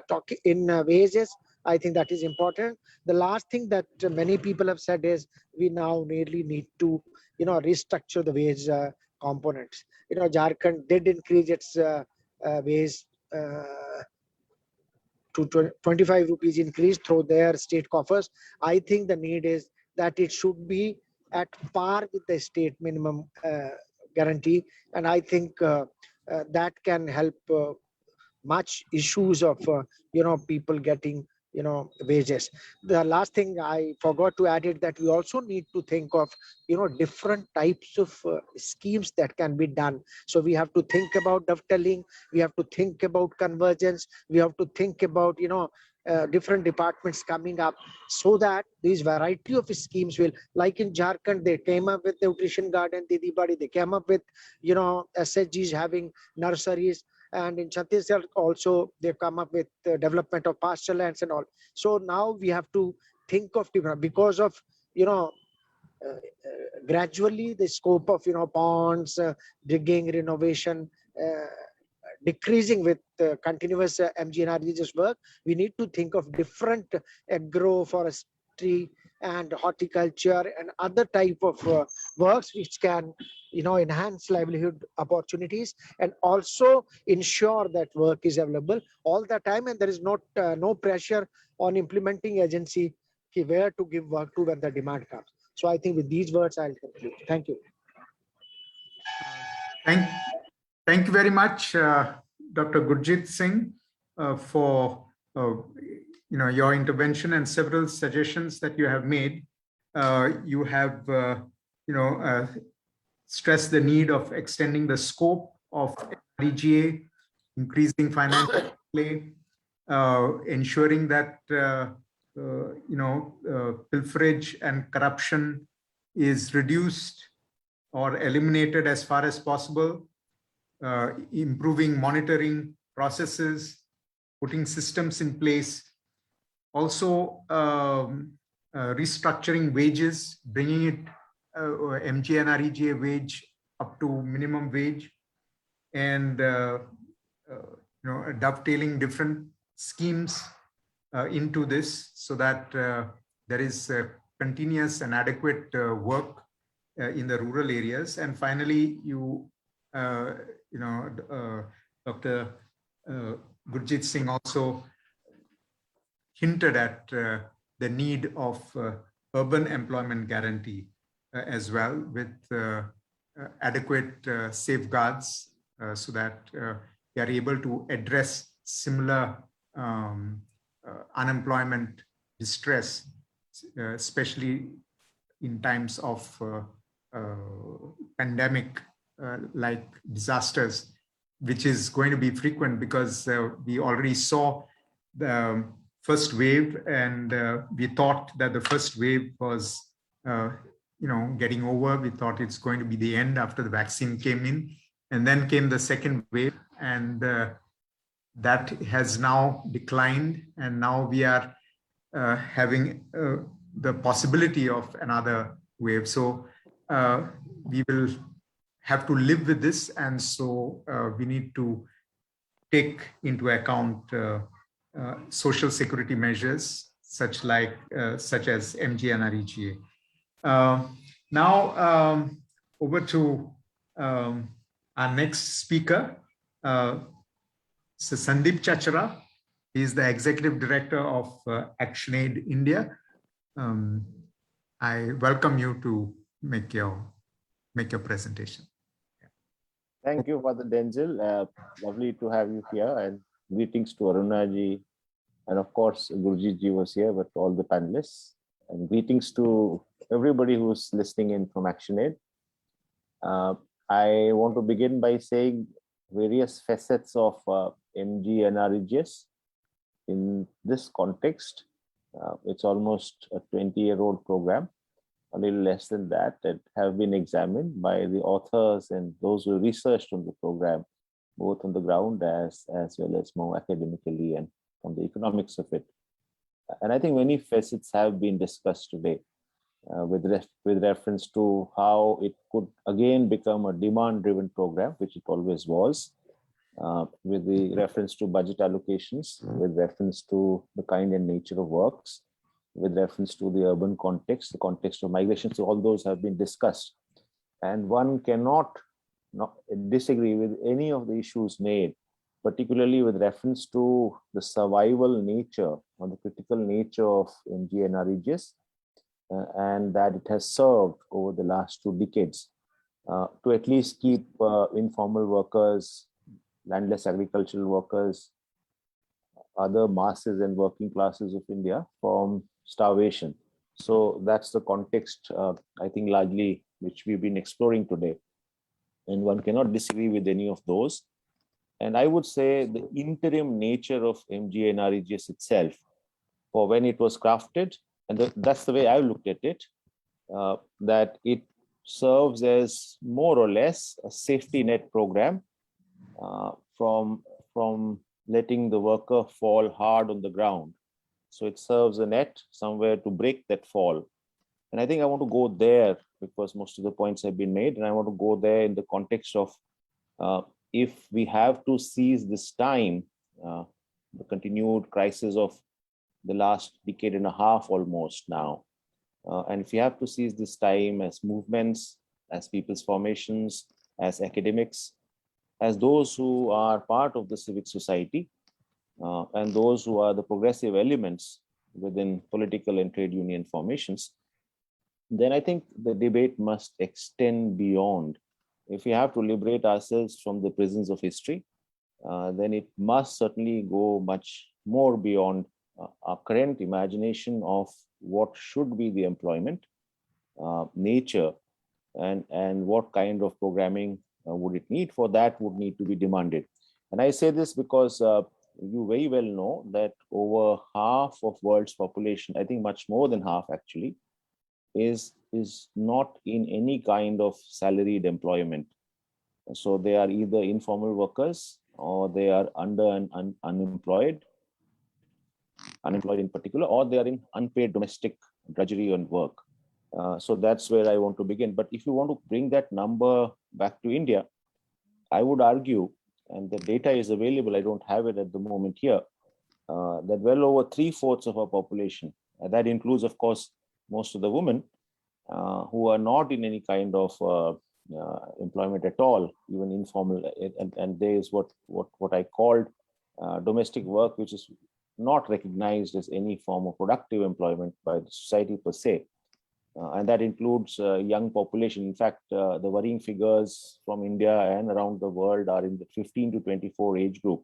talking in wages. I think that is important. The last thing that many people have said is we now really need to restructure the wage components. Jharkhand did increase its wage to 25 rupees increase through their state coffers. I think the need is that it should be at par with the state minimum guarantee, and I think that can help much issues of people getting wages. The last thing I forgot to add is that we also need to think of different types of schemes that can be done. So we have to think about dovetailing, we have to think about convergence, we have to think about different departments coming up, so that these variety of schemes will, like in Jharkhand, they came up with nutrition garden, Didi Badi, they came up with SHGs having nurseries, and in Chhattisgarh also they've come up with the development of pasture lands and all. So now we have to think of different, because of gradually the scope of ponds, digging, renovation decreasing with continuous MGNREGS work. We need to think of different agroforestry and horticulture and other type of works which can enhance livelihood opportunities and also ensure that work is available all the time, and there is not no pressure on implementing agency where to give work to when the demand comes. So I think with these words I'll conclude. Thank you. Thank you very much, Dr. Gurjeet Singh, for your intervention and several suggestions that you have made. You have stressed the need of extending the scope of REGA, increasing financial play, ensuring that pilferage and corruption is reduced or eliminated as far as possible, improving monitoring processes, putting systems in place, also restructuring wages, bringing it MGNREGA wage up to minimum wage, and dovetailing different schemes into this so that there is continuous and adequate work in the rural areas. And finally, Dr. Gurjeet Singh also hinted at the need of urban employment guarantee as well, with adequate safeguards so that we are able to address similar unemployment distress, especially in times of pandemic like disasters, which is going to be frequent because we already saw the first wave, and we thought that the first wave was getting over. We thought it's going to be the end after the vaccine came in, and then came the second wave, and that has now declined, and now we are having the possibility of another wave. So we will have to live with this, and so we need to take into account social security measures, such as MGNREGA. Now, over to our next speaker, Sandeep Chachra. He is the Executive Director of ActionAid India. I welcome you to make your presentation. Thank you, Father Denzil. Lovely to have you here, and greetings to Aruna ji, and of course Gurjeet ji was here, but all the panelists, and greetings to everybody who's listening in from ActionAid. I want to begin by saying various facets of MGNREGS in this context. It's almost a 20-year-old program, a little less than that have been examined by the authors and those who researched on the program, both on the ground as well as more academically and from the economics of it. And I think many facets have been discussed today with reference to how it could again become a demand-driven program, which it always was, with the reference to budget allocations, with reference to the kind and nature of works, with reference to the urban context, the context of migration. So all those have been discussed. And one cannot disagree with any of the issues made, particularly with reference to the survival nature or the critical nature of MGNREGS, and that it has served over the last 2 decades to at least keep informal workers, landless agricultural workers, other masses and working classes of India from starvation. So that's the context, I think, largely which we've been exploring today. And one cannot disagree with any of those. And I would say the interim nature of MGNREGS itself, for when it was crafted, and that's the way I looked at it, that it serves as more or less a safety net program from letting the worker fall hard on the ground. So it serves a net somewhere to break that fall. And I think I want to go there because most of the points have been made, and I want to go there in the context of if we have to seize this time, the continued crisis of the last decade and a half almost now, and if we have to seize this time as movements, as people's formations, as academics, as those who are part of the civic society, and those who are the progressive elements within political and trade union formations, then I think the debate must extend beyond. If we have to liberate ourselves from the prisons of history, then it must certainly go much more beyond our current imagination of what should be the employment nature, and what kind of programming would it need. For that would need to be demanded. And I say this because you very well know that over half of world's population, I think much more than half actually, is not in any kind of salaried employment. So they are either informal workers or they are unemployed in particular, or they are in unpaid domestic drudgery and work. So that's where I want to begin. But if you want to bring that number back to India, I would argue, and the data is available, I don't have it at the moment here, that well over 3/4 of our population, that includes, of course, most of the women who are not in any kind of employment at all, even informal, and there is what I called domestic work, which is not recognized as any form of productive employment by the society per se. And that includes young population. In fact, the worrying figures from India and around the world are in the 15 to 24 age group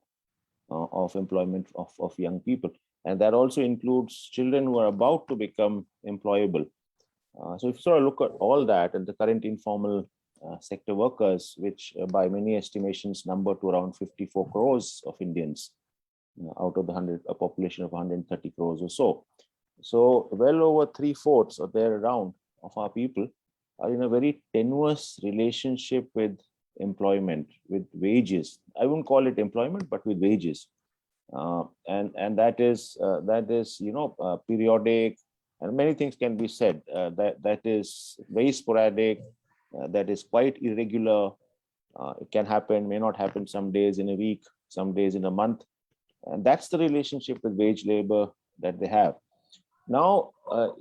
of employment of young people. And that also includes children who are about to become employable. So if you sort of look at all that, and the current informal sector workers, which by many estimations number to around 54 crores of Indians out of a population of 130 crores or so. So well over 3/4 or there around of our people are in a very tenuous relationship with employment, with wages. I wouldn't call it employment, but with wages. And that is periodic, and many things can be said. That is very sporadic, that is quite irregular. It can happen, may not happen, some days in a week, some days in a month. And that's the relationship with wage labor that they have. Now,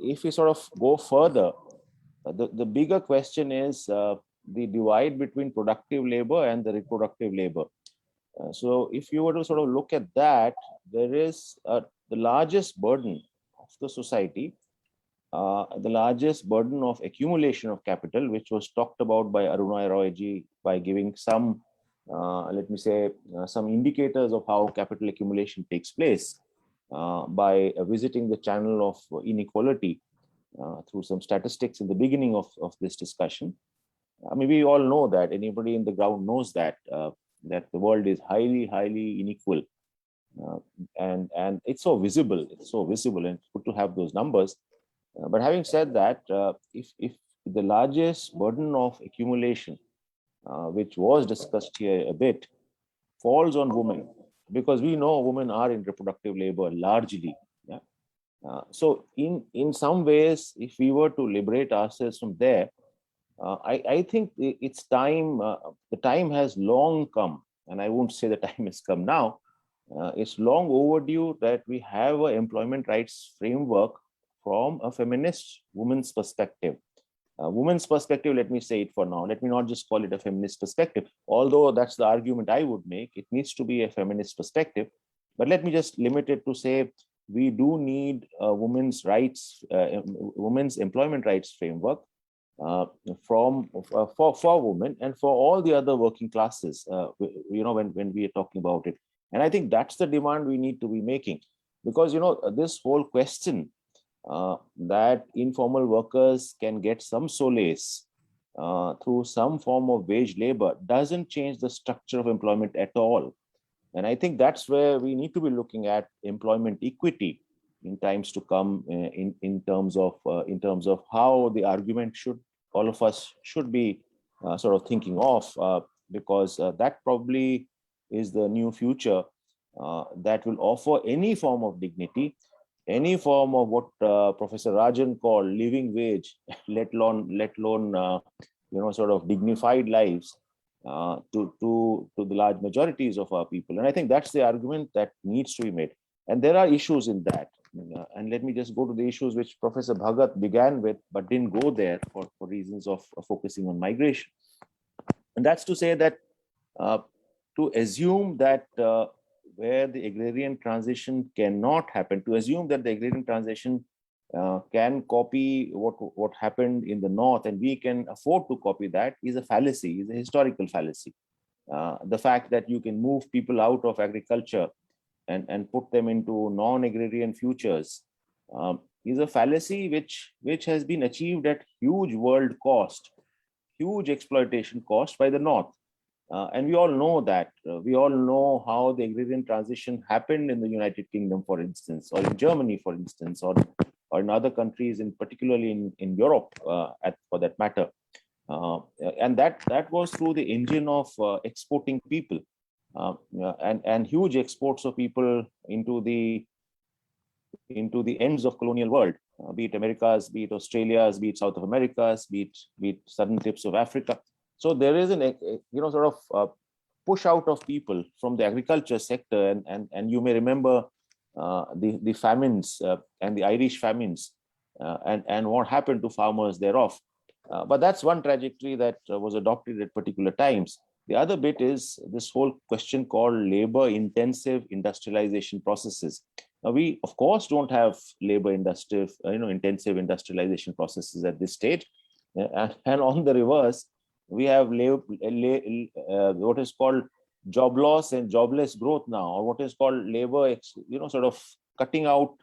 if we sort of go further, the bigger question is the divide between productive labor and the reproductive labor. So if you were to sort of look at that, there is the largest burden of the society, the largest burden of accumulation of capital, which was talked about by Aruna Roy ji by giving some, let me say, some indicators of how capital accumulation takes place by visiting the channel of inequality through some statistics in the beginning of this discussion. I mean, we all know that, anybody in the ground knows that, that the world is highly, highly unequal. And it's so visible, and it's good to have those numbers. But having said that, if the largest burden of accumulation, which was discussed here a bit, falls on women, because we know women are in reproductive labor largely. Yeah. So in some ways, if we were to liberate ourselves from there, I think it's time, the time has long come, and I won't say the time has come now. It's long overdue that we have an employment rights framework from a feminist woman's perspective. Woman's perspective, let me say it for now. Let me not just call it a feminist perspective, although that's the argument I would make. It needs to be a feminist perspective. But let me just limit it to say we do need a women's rights, women's employment rights framework for women and for all the other working classes, when we are talking about it. And I think that's the demand we need to be making, because, this whole question that informal workers can get some solace through some form of wage labor doesn't change the structure of employment at all. And I think that's where we need to be looking at employment equity in times to come, in terms of how the argument all of us should be sort of thinking of, because that probably is the new future that will offer any form of dignity, any form of what Professor Rajan called living wage, let alone sort of dignified lives to the large majorities of our people. And I think that's the argument that needs to be made. And there are issues in that. And let me just go to the issues which Professor Bhagat began with, but didn't go there for reasons of focusing on migration. And that's to say that to assume that where the agrarian transition cannot happen, to assume that the agrarian transition can copy what happened in the north and we can afford to copy that is a fallacy, is a historical fallacy. The fact that you can move people out of agriculture and put them into non-agrarian futures is a fallacy which has been achieved at huge world cost, huge exploitation cost by the north. And we all know that. We all know how the agrarian transition happened in the United Kingdom, for instance, or in Germany, for instance, or in other countries, particularly in Europe, for that matter. And that was through the engine of exporting people and huge exports of people into the ends of colonial world, be it Americas, be it Australia's, be it South of America's, be it southern tips of Africa. So there is an sort of push out of people from the agriculture sector, and you may remember the famines and the Irish famines and what happened to farmers thereof. But that's one trajectory that was adopted at particular times. The other bit is this whole question called labor-intensive industrialization processes. Now, we of course don't have labor-intensive industrialization processes at this stage, and on the reverse, we have what is called job loss and jobless growth now, or what is called labor, sort of cutting out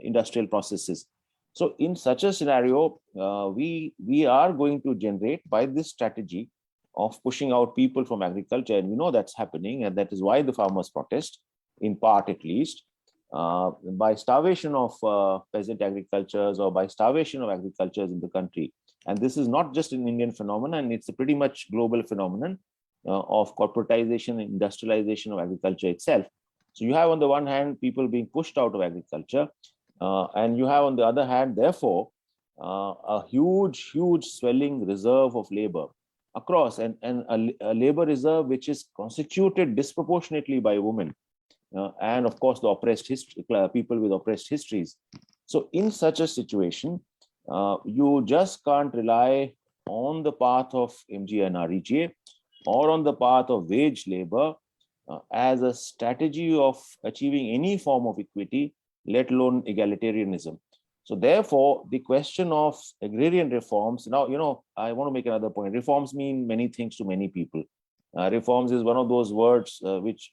industrial processes. So in such a scenario, we are going to generate, by this strategy of pushing out people from agriculture, and we know that's happening, and that is why the farmers protest, in part at least, by starvation of peasant agricultures or by starvation of agricultures in the country. And this is not just an Indian phenomenon, it's a pretty much global phenomenon of corporatization and industrialization of agriculture itself. So you have on the one hand people being pushed out of agriculture, and you have on the other hand, therefore, a huge swelling reserve of labor across, and a labor reserve which is constituted disproportionately by women. and of course the oppressed people with oppressed histories. So in such a situation, you just can't rely on the path of MGNREGA or on the path of wage labor as a strategy of achieving any form of equity, let alone egalitarianism. So therefore, the question of agrarian reforms, now, I want to make another point. Reforms mean many things to many people. Reforms is one of those words which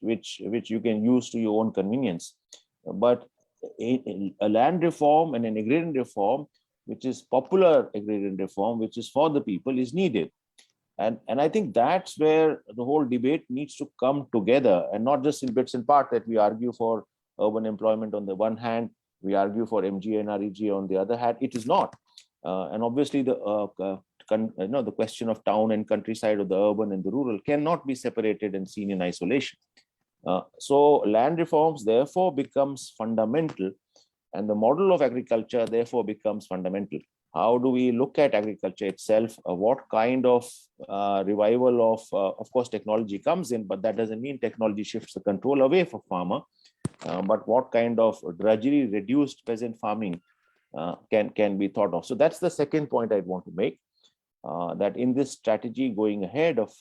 you can use to your own convenience. But a land reform and an agrarian reform, which is popular agrarian reform, which is for the people, is needed. And I think that's where the whole debate needs to come together, and not just in bits and parts that we argue for urban employment on the one hand, we argue for MGNREGA on the other hand. It is not. And obviously the question of town and countryside, or the urban and the rural, cannot be separated and seen in isolation. So land reforms therefore becomes fundamental, and the model of agriculture therefore becomes fundamental. How do we look at agriculture itself? What kind of revival of course, technology comes in, but that doesn't mean technology shifts the control away from farmer. But what kind of drudgery reduced peasant farming can be thought of? So that's the second point I'd want to make, that in this strategy going ahead of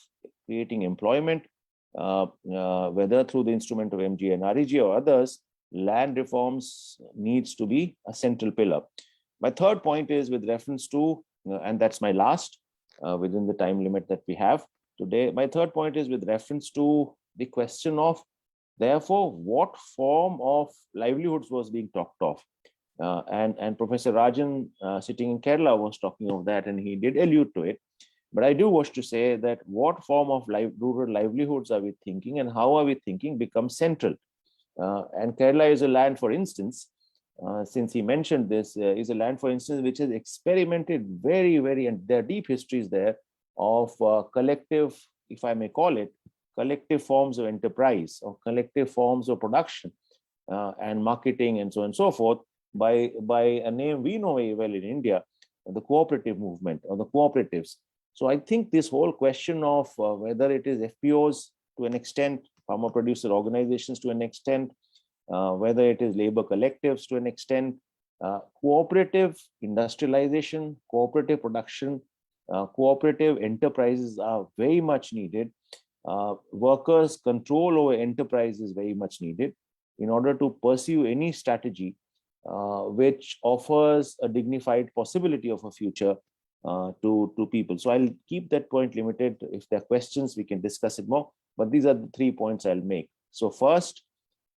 creating employment, whether through the instrument of MGNREGA or others, land reforms needs to be a central pillar. My third point is with reference to, and that's my last within the time limit that we have today, my third point is with reference to the question of, therefore, what form of livelihoods was being talked of. And Professor Rajan sitting in Kerala was talking of that, and he did allude to it. But I do wish to say that what form of rural livelihoods are we thinking, and how are we thinking, becomes central. And Kerala is a land, for instance, since he mentioned this, is a land, for instance, which has experimented very, and there are deep histories there of collective, if I may call it, collective forms of enterprise or collective forms of production and marketing and so on and so forth by a name we know very well in India, the cooperative movement or the cooperatives. So I think this whole question of whether it is FPOs to an extent, farmer producer organizations to an extent, whether it is labor collectives to an extent, cooperative industrialization, cooperative production, cooperative enterprises are very much needed. Workers' control over enterprise is very much needed in order to pursue any strategy which offers a dignified possibility of a future to people. So I'll keep that point limited. If there are questions, we can discuss it more, but these are the 3 points I'll make. So first,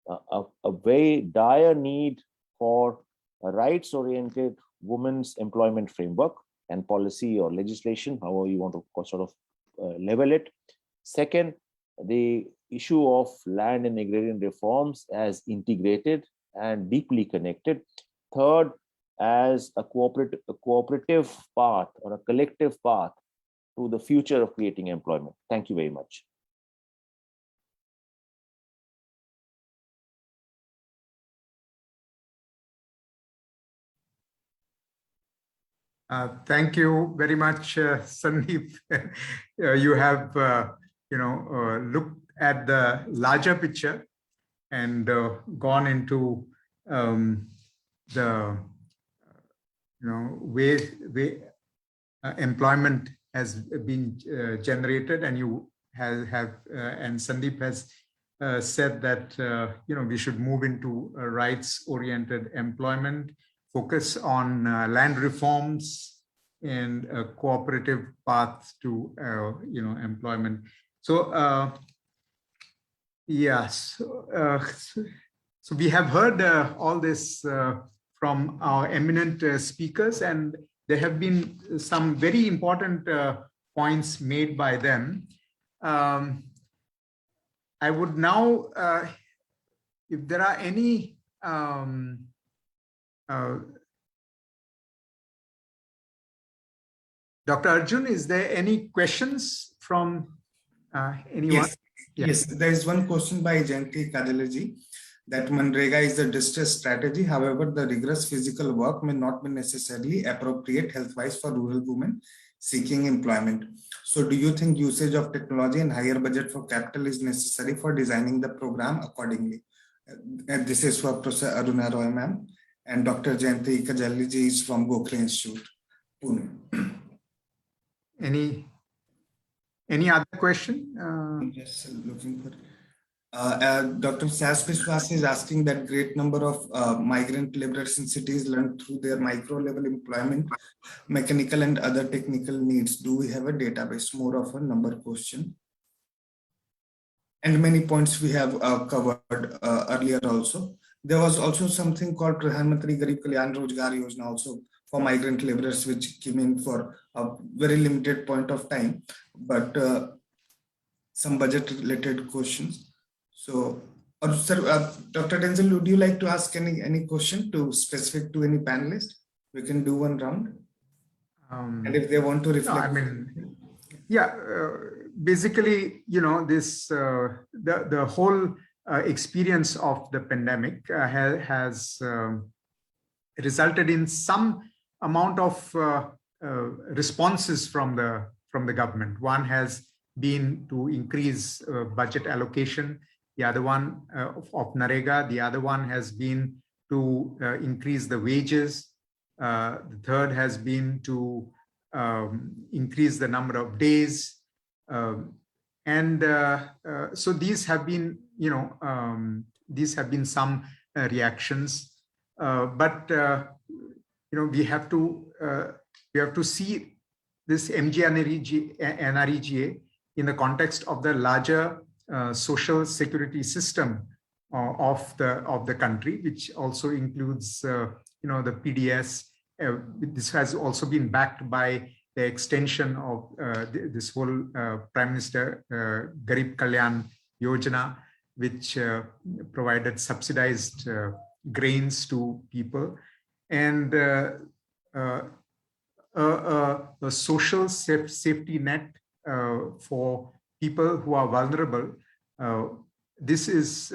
a very dire need for a rights-oriented women's employment framework and policy or legislation, however you want to sort of level it. Second, the issue of land and agrarian reforms as integrated and deeply connected. Third, as a cooperative path or a collective path to the future of creating employment. Thank you very much. Thank you very much, Sandeep. You have, looked at the larger picture and gone into the, way employment has been generated, and you have and Sandeep has said that we should move into a rights-oriented employment, focus on land reforms and a cooperative path to employment. So yes, so we have heard all this from our eminent speakers, and there have been some very important points made by them. I would now, if there are any Dr. Arjun, is there any questions from anyone? Yes, yes. There is one question by Jayanti Kadalaji, that MGNREGA is a distress strategy. However, the rigorous physical work may not be necessarily appropriate health-wise for rural women seeking employment. So do you think usage of technology and higher budget for capital is necessary for designing the program accordingly? This is for Professor Aruna Roy, ma'am, and Dr. Jayanti Kajalli ji is from Gokhale Institute, Pune. Any other question? Just looking for. Dr. Sas Biswas is asking that great number of migrant laborers in cities learn through their micro level employment, mechanical and other technical needs. Do we have a database? More of a number question. And many points we have covered earlier also. There was also something called Pradhan Mantri Garib Kalyan Rozgar Yojana also for migrant laborers, which came in for a very limited point of time, but some budget related questions. So, sir, Dr. Denzil, would you like to ask any question to specific to any panelist? We can do one round. And if they want to reflect. No, I mean, yeah, basically, you know, this the whole experience of the pandemic has resulted in some amount of responses from the government. One has been to increase budget allocation. The other one of NREGA, the other one has been to increase the wages. The third has been to increase the number of days. So these have been, you know, these have been some reactions. But you know, we have to see this MGNREGA in the context of the larger social security system of the country, which also includes you know, the PDS. This has also been backed by the extension of this whole Prime Minister Garib Kalyan Yojana, which provided subsidized grains to people, and a social safety net for people who are vulnerable. This is,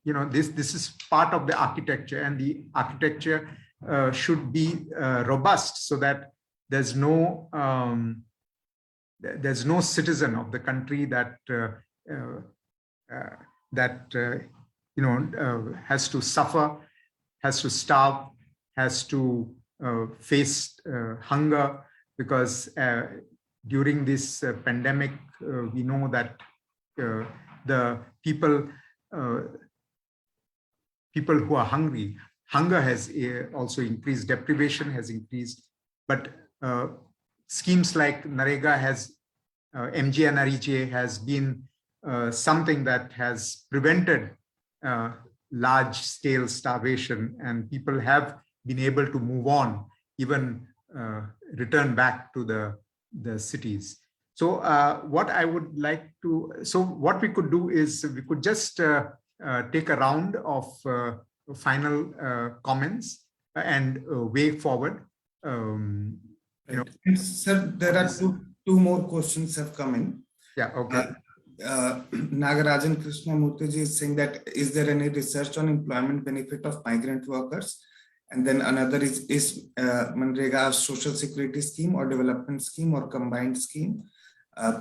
you know, this is part of the architecture, and the architecture should be robust so that there's no citizen of the country that you know, has to suffer, has to starve, has to face hunger, because during this pandemic, we know that the people who are hungry, hunger has also increased, deprivation has increased. But schemes like NREGA has, MGNREGA has been something that has prevented large-scale starvation, and people have been able to move on, even return back to the cities. So what I would like to, so what we could do is we could just take a round of final comments and way forward. You know. Sir, there are two more questions have come in. Yeah, okay. Nagarajan Krishnamurthy is saying that, is there any research on employment benefit of migrant workers? And then another is MGNREGA social security scheme or development scheme or combined scheme?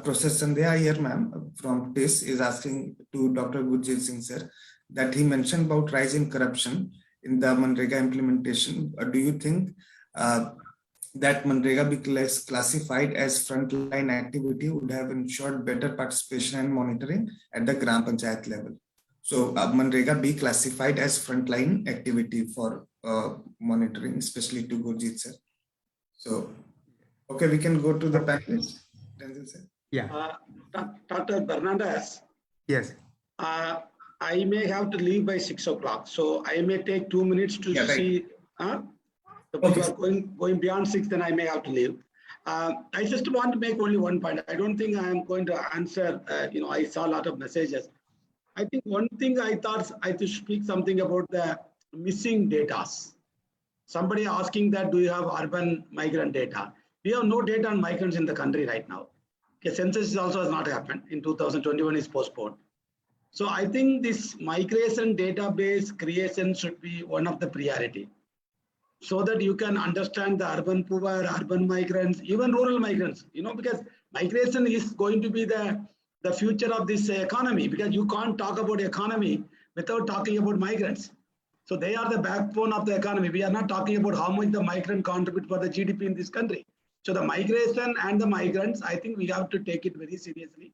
Professor Sandhya here, ma'am, from TIS is asking to Dr. Gurjeet Singh, sir, that he mentioned about rise in corruption in the MGNREGA implementation. Do you think that MGNREGA be classified as frontline activity would have ensured better participation and monitoring at the Gram Panchayat level? So MGNREGA be classified as frontline activity for monitoring, especially to Gurjeet, sir. So, okay, we can go to the panelists. Yeah. Dr. Fernandes. Yes. I may have to leave by 6 o'clock, so I may take 2 minutes to see. If you are going beyond 6, then I may have to leave. I just want to make only one point. I don't think I am going to answer. You know, I saw a lot of messages. I think one thing I thought I should speak something about the missing data. Somebody asking that, do you have urban migrant data? We have no data on migrants in the country right now. Okay, census also has not happened. In 2021 is postponed. So I think this migration database creation should be one of the priority, so that you can understand the urban poor, urban migrants, even rural migrants, you know, because migration is going to be the future of this economy, because you can't talk about economy without talking about migrants. So they are the backbone of the economy. We are not talking about how much the migrant contribute for the GDP in this country. So the migration and the migrants, I think we have to take it very seriously.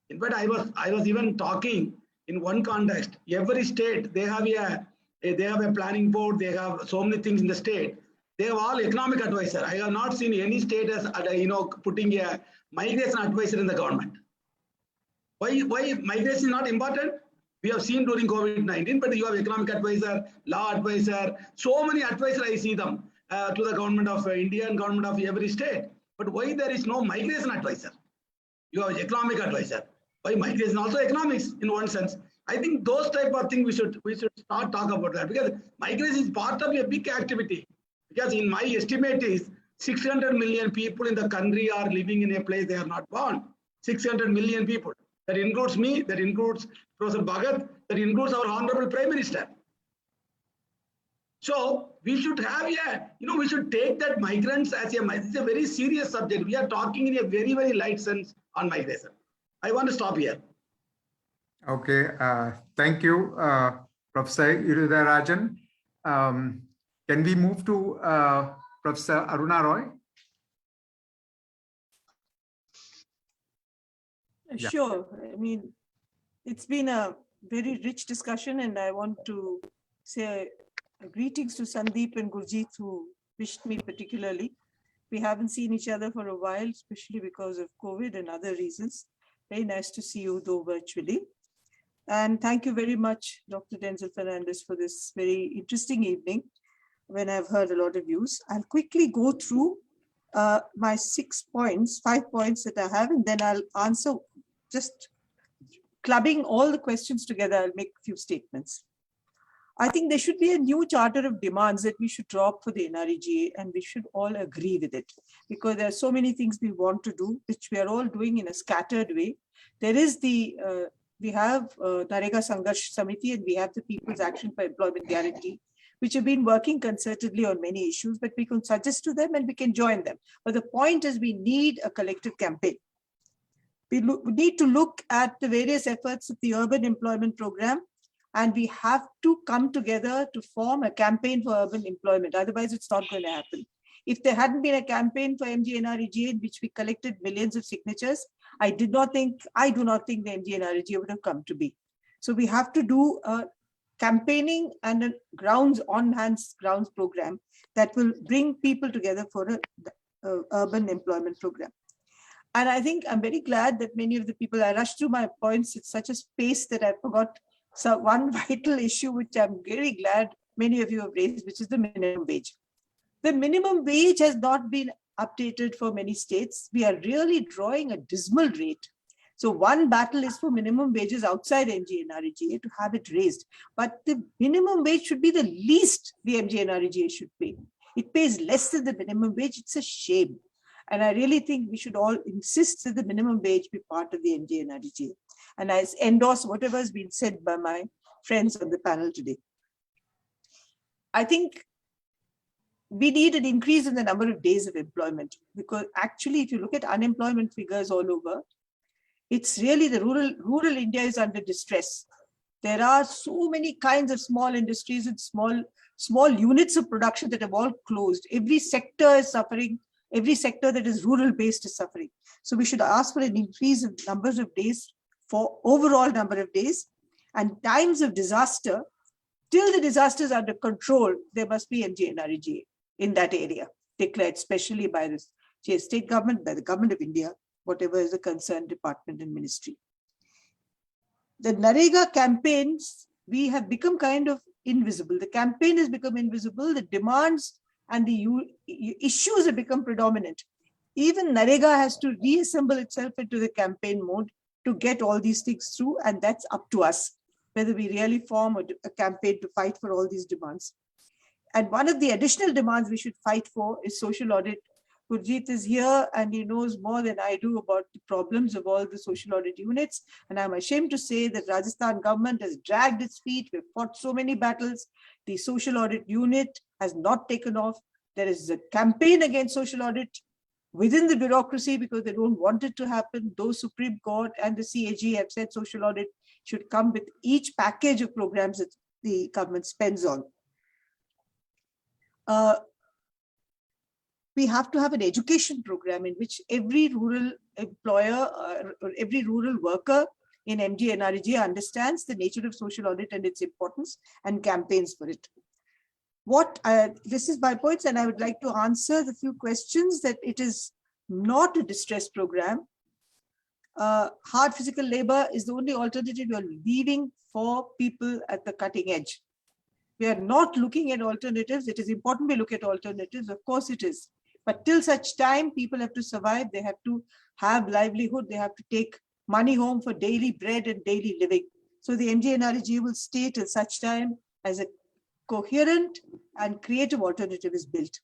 In fact, I was even talking in one context. Every state, they have a planning board. They have so many things in the state. They have all economic advisor. I have not seen any state as putting a migration advisor in the government. Why migration is not important? We have seen during COVID-19, but you have economic advisor, law advisor, so many advisors I see them to the government of India and government of every state. But why there is no migration advisor? You have economic advisor. Why migration also economics in one sense? I think those type of things we should start talking about that, because migration is part of a big activity. Because in my estimate is 600 million people in the country are living in a place they are not born. 600 million people. That includes me, that includes Professor Bhagat, that includes our Honorable Prime Minister. So we should have we should take that migrants as it's a very serious subject. We are talking in a very, very light sense on migration. I want to stop here. Okay, thank you, Professor Irudarajan. Can we move to Professor Aruna Roy? Yeah. Sure. I mean, it's been a very rich discussion, and I want to say greetings to Sandeep and Gurjeet, who wished me particularly. We haven't seen each other for a while, especially because of COVID and other reasons. Very nice to see you, though virtually. And thank you very much, Dr. Denzil Fernandes, for this very interesting evening when I've heard a lot of views. I'll quickly go through my 5 points that I have, and then I'll answer, just clubbing all the questions together. I'll make a few statements. I think there should be a new charter of demands that we should draw up for the NREGA, and we should all agree with it, because there are so many things we want to do, which we are all doing in a scattered way. There is we have Narega Sangharsh Samiti, and we have the People's Action for Employment Guarantee, which have been working concertedly on many issues, but we can suggest to them and we can join them. But the point is, we need a collective campaign. We need to look at the various efforts of the urban employment program, and we have to come together to form a campaign for urban employment. Otherwise, it's not going to happen. If there hadn't been a campaign for MGNREGA in which we collected millions of signatures, I do not think the MGNREGA would have come to be. So we have to do a campaigning and a on-hands grounds program that will bring people together for an urban employment program. And I think I'm very glad that many of the people, I rushed through my points at such a pace that I forgot one vital issue, which I'm very glad many of you have raised, which is the minimum wage. The minimum wage has not been updated for many states. We are really drawing a dismal rate. So one battle is for minimum wages outside MGNREGA to have it raised. But the minimum wage should be the least the MGNREGA should pay. It pays less than the minimum wage. It's a shame. And I really think we should all insist that the minimum wage be part of the MGNREGA. And I endorse whatever has been said by my friends on the panel today. I think we need an increase in the number of days of employment, because actually, if you look at unemployment figures all over, it's really the rural India is under distress. There are so many kinds of small industries and small units of production that have all closed. Every sector is suffering. Every sector that is rural based is suffering. So we should ask for an increase of numbers of days, for overall number of days, and times of disaster. Till the disaster is under control, there must be MGNREGA in that area, declared specially by the state government, by the government of India, whatever is the concerned department and ministry. The NREGA campaigns, we have become kind of invisible. The campaign has become invisible. The demands and the issues have become predominant. Even NREGA has to reassemble itself into the campaign mode to get all these things through, and that's up to us, whether we really form a campaign to fight for all these demands. And one of the additional demands we should fight for is social audit. Gurjeet is here and he knows more than I do about the problems of all the social audit units. And I'm ashamed to say that Rajasthan government has dragged its feet. We've fought so many battles. The social audit unit has not taken off. There is a campaign against social audit within the bureaucracy because they don't want it to happen. Though Supreme Court and the CAG have said social audit should come with each package of programs that the government spends on. We have to have an education program in which every rural employer or every rural worker in MGNREG understands the nature of social audit and its importance and campaigns for it. This is my points, and I would like to answer the few questions that it is not a distress program. Hard physical labor is the only alternative you are leaving for people at the cutting edge. We are not looking at alternatives. It is important we look at alternatives. Of course it is. But till such time, people have to survive. They have to have livelihood. They have to take money home for daily bread and daily living. So the MGNREG will stay till such time as a coherent and creative alternative is built.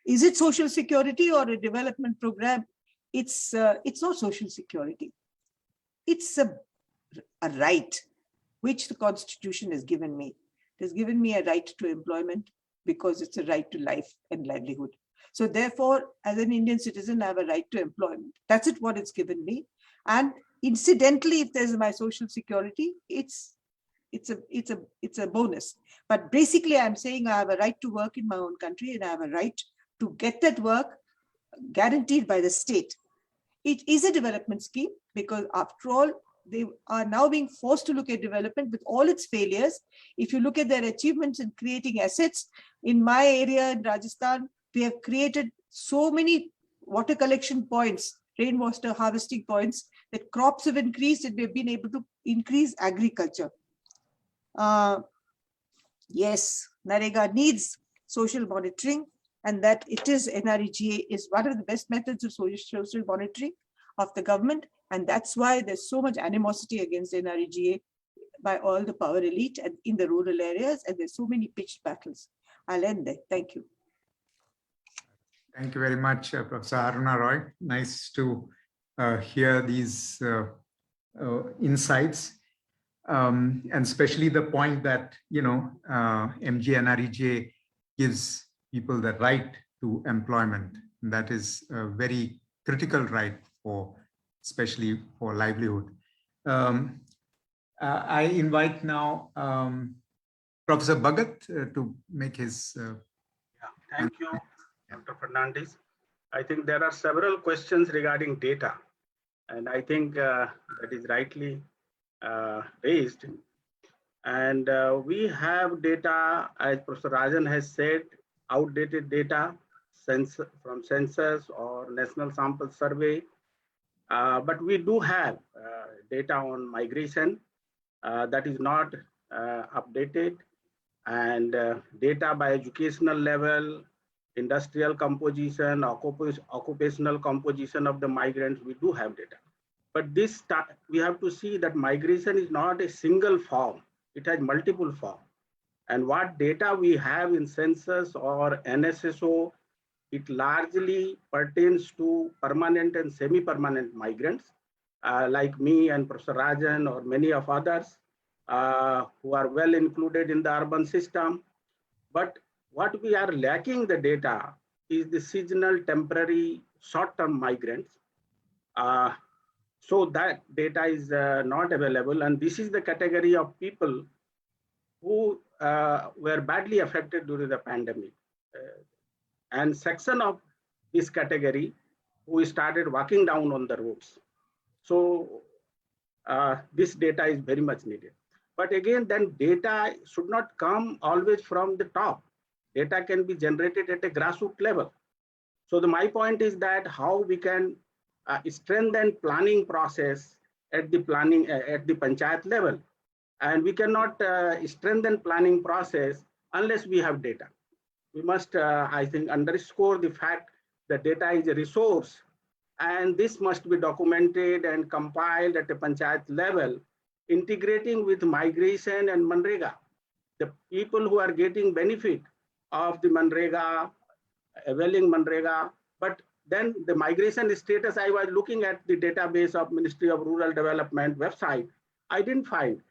Is it social security or a development program? It's not social security. It's a right which the Constitution has given me. It has given me a right to employment because it's a right to life and livelihood. So therefore, as an Indian citizen, I have a right to employment. That's what it's given me. And incidentally, if there's my social security, it's a bonus. But basically, I'm saying I have a right to work in my own country, and I have a right to get that work guaranteed by the state. It is a development scheme because, after all, they are now being forced to look at development with all its failures. If you look at their achievements in creating assets, in my area in Rajasthan, we have created so many water collection points, rainwater harvesting points, that crops have increased and we've been able to increase agriculture. Yes, NREGA needs social monitoring, and that it is NREGA is one of the best methods of social monitoring of the government. And that's why there's so much animosity against NREGA by all the power elite and in the rural areas, and there's so many pitched battles. I'll end there. Thank you. Thank you very much, Professor Aruna Roy. Nice to hear these insights, and especially the point that, MGNREG gives people the right to employment. And that is a very critical right especially for livelihood. I invite now Professor Bhagat to make his. Thank you, Dr. Fernandes. I think there are several questions regarding data, and I think that is rightly raised. And we have data, as Professor Rajan has said, outdated data from census or national sample survey. But we do have data on migration that is not updated, and data by educational level, industrial composition, occupational composition of the migrants. We do have data. But this we have to see that migration is not a single form. It has multiple forms. And what data we have in census or NSSO, it largely pertains to permanent and semi-permanent migrants, like me and Professor Rajan or many of others who are well included in the urban system. But what we are lacking the data is the seasonal, temporary, short-term migrants. So that data is not available. And this is the category of people who were badly affected during the pandemic. And section of this category who started walking down on the roads. So this data is very much needed. But again, then data should not come always from the top. Data can be generated at a grassroots level. So my point is that how we can strengthen planning process at the panchayat level. And we cannot strengthen planning process unless we have data. We must, I think, underscore the fact that data is a resource, and this must be documented and compiled at the panchayat level, integrating with migration and MGNREGA. The people who are getting benefit of the MGNREGA, availing MGNREGA, but then the migration status, I was looking at the database of Ministry of Rural Development website, I didn't find.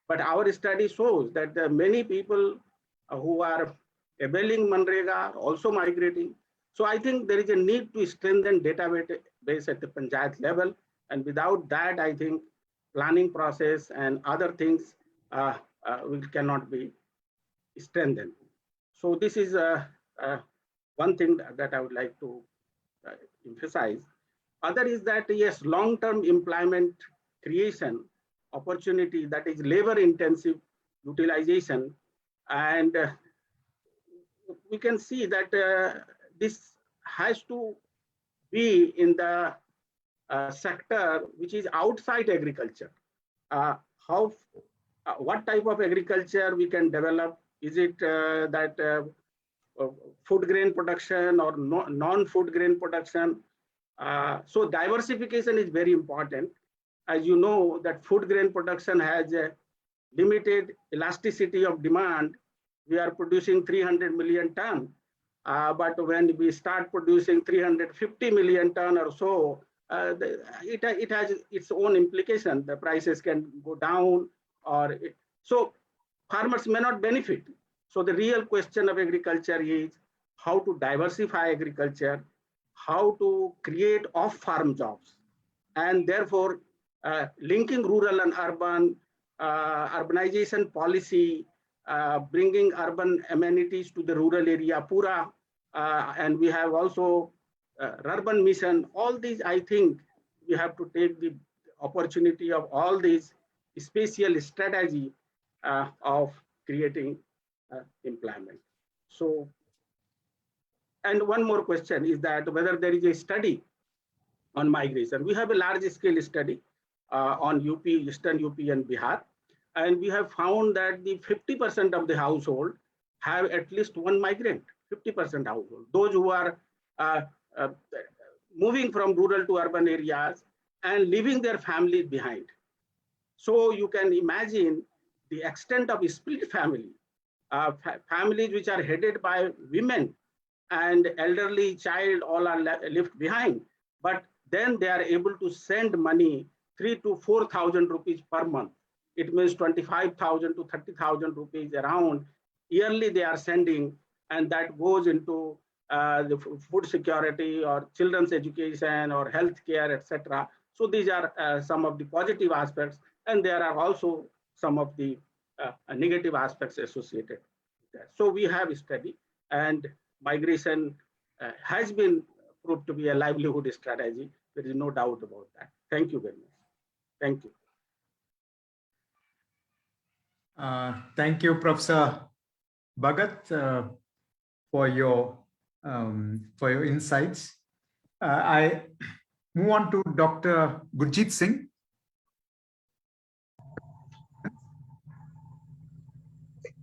But our study shows that there are many people who are availing MGNREGA also migrating. So I think there is a need to strengthen database at the panchayat level. And without that, I think planning process and other things cannot be strengthened. So this is one thing that I would like to emphasize. Other is that, yes, long-term employment creation opportunity, that is labor-intensive utilization, and we can see that this has to be in the sector which is outside agriculture. What type of agriculture we can develop? Is it that food grain production or non-food grain production? So diversification is very important. As you know, that food grain production has a limited elasticity of demand. We are producing 300 million ton, but when we start producing 350 million ton or so, it has its own implication. The prices can go down, so farmers may not benefit. So the real question of agriculture is how to diversify agriculture, how to create off-farm jobs, and therefore linking rural and urban, urbanization policy, bringing urban amenities to the rural area, Pura, and we have also urban mission. All these, I think, we have to take the opportunity of all these spatial strategy of creating employment. So, and one more question is that whether there is a study on migration. We have a large scale study on UP, Eastern UP and Bihar. And we have found that the 50% of the household have at least one migrant, 50% household. Those who are moving from rural to urban areas and leaving their families behind. So you can imagine the extent of split family, families which are headed by women and elderly child, all are left behind. But then they are able to send money 3,000 to 4,000 rupees per month. It means 25,000 to 30,000 rupees around yearly they are sending, and that goes into the food security or children's education or healthcare, etc. So these are some of the positive aspects, and there are also some of the negative aspects associated with that. So we have a study, and migration has been proved to be a livelihood strategy. There is no doubt about that. Thank you very much. Thank you. Thank you, Professor Bhagat, for your insights. I move on to Dr. Gurjeet Singh.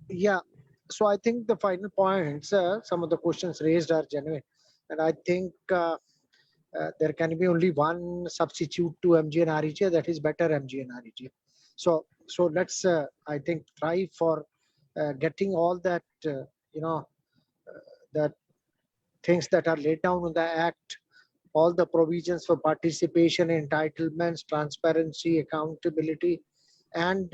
Yeah, so I think the final points, some of the questions raised are genuine, and I think there can be only one substitute to MGNREGA, that is better MGNREGA. So let's, I think, try for getting all that, that things that are laid down in the Act, all the provisions for participation, entitlements, transparency, accountability, and,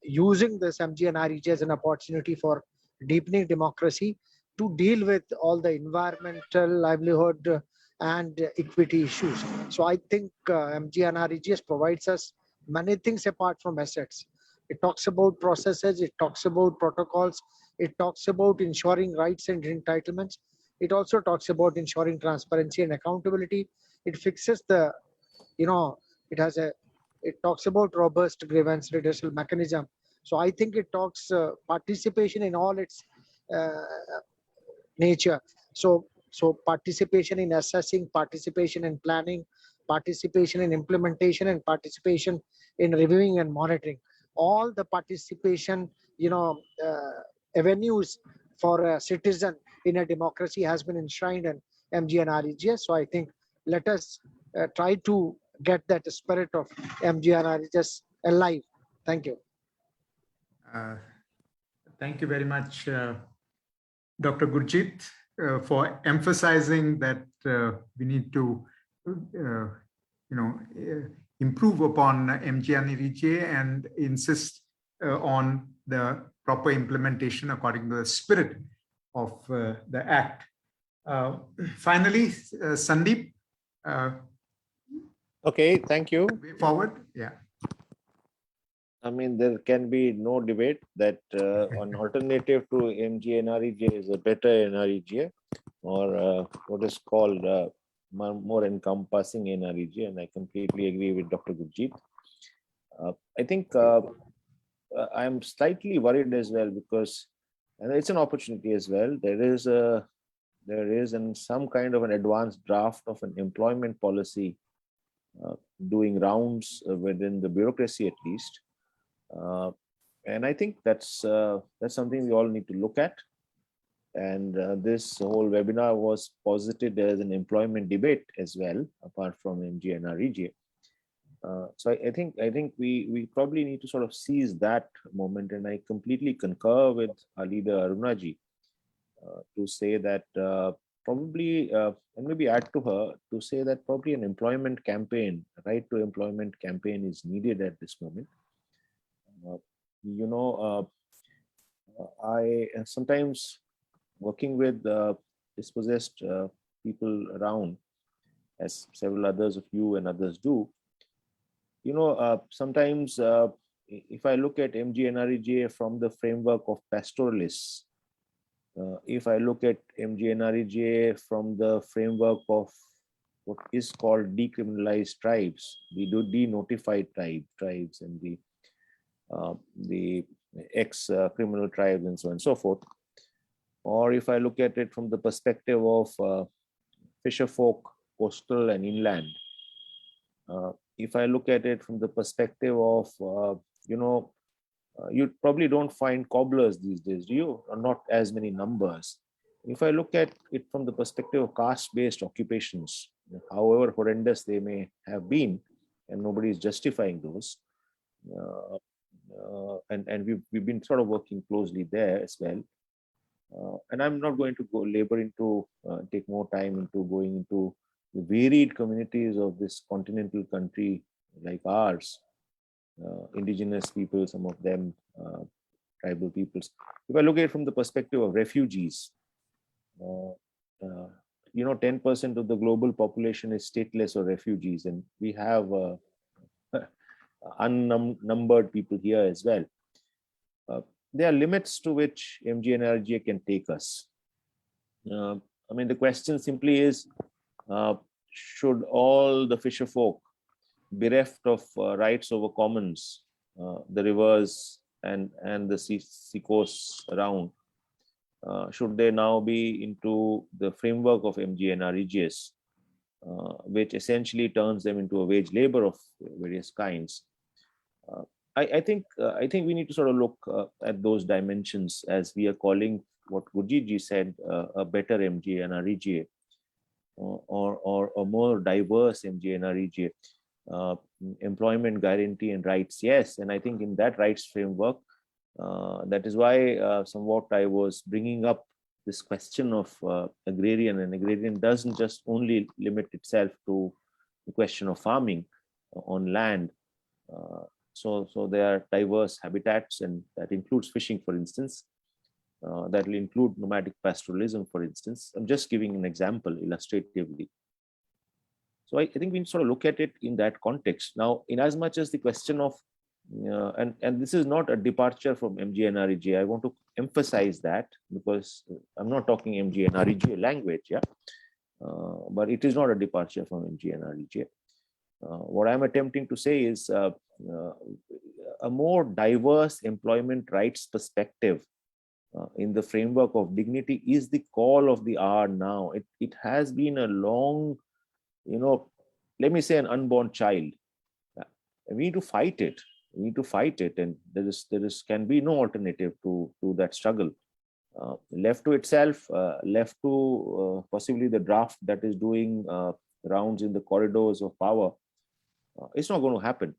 using this MGNREGA as an opportunity for deepening democracy to deal with all the environmental, livelihood, and equity issues. So I think MGNREGA provides us many things apart from assets. It talks about processes, it talks about protocols, it talks about ensuring rights and entitlements. It also talks about ensuring transparency and accountability. It fixes the, it talks about robust grievance redressal mechanism. So I think it talks participation in all its nature. So participation in assessing, participation in planning, participation in implementation, and participation in reviewing and monitoring. All the participation, avenues for a citizen in a democracy has been enshrined in MGNREGA. So I think let us try to get that spirit of MGNREGA alive. Thank you. Thank you very much, Dr. Gurjeet, for emphasizing that we need to, improve upon MGNREGA and insist on the proper implementation according to the spirit of the Act. Finally, Sandeep. Okay, thank you. Way forward. Yeah. I mean, there can be no debate that an alternative to MGNREGA is a better NREGA, or what is called more encompassing NREGA, and I completely agree with Dr. Gurjeet. I think I'm slightly worried as well because, and it's an opportunity as well. There is some kind of an advanced draft of an employment policy doing rounds within the bureaucracy at least. And I think that's something we all need to look at. And this whole webinar was posited as an employment debate as well, apart from MGNREGA. So I think we probably need to sort of seize that moment, and I completely concur with our leader Arunaji to say that probably, and maybe add to her to say that probably an employment campaign, right to employment campaign, is needed at this moment. I sometimes working with dispossessed people around, as several others of you and others do. Sometimes if I look at MGNREGA from the framework of pastoralists, if I look at MGNREGA from the framework of what is called decriminalized tribes, the denotified tribes, and the ex-criminal tribes, and so on and so forth, or if I look at it from the perspective of fisher folk, coastal and inland, if I look at it from the perspective of, you probably don't find cobblers these days, do you? Or not as many numbers. If I look at it from the perspective of caste-based occupations, however horrendous they may have been, and nobody is justifying those, and we've been sort of working closely there as well. And I'm not going to go labor into, take more time into going into the varied communities of this continental country like ours, indigenous people, some of them tribal peoples. If I look at it from the perspective of refugees, 10% of the global population is stateless or refugees, and we have unnumbered people here as well. There are limits to which MGNREGA can take us. I mean, the question simply is, should all the fisher folk, bereft of rights over commons, the rivers and the sea coasts around, should they now be into the framework of MGNREGAs, which essentially turns them into a wage labor of various kinds? I think we need to sort of look at those dimensions as we are calling what Gurjeet said a better MGNREGA, or a more diverse MGNREGA. Employment guarantee and rights, yes, and I think in that rights framework, that is why somewhat I was bringing up this question of agrarian, and agrarian doesn't just only limit itself to the question of farming on land. So there are diverse habitats, and that includes fishing, for instance. That will include nomadic pastoralism, for instance. I'm just giving an example illustratively. So I think we sort of look at it in that context. Now, in as much as the question of, and this is not a departure from MGNREGA, I want to emphasize that, because I'm not talking MGNREGA language, yeah, but it is not a departure from MGNREGA. What I'm attempting to say is a more diverse employment rights perspective in the framework of dignity is the call of the hour now. It has been a long, let me say, an unborn child. We need to fight it. We need to fight it, and there can be no alternative to that struggle. Left to itself, left to possibly the draft that is doing rounds in the corridors of power, it's not going to happen.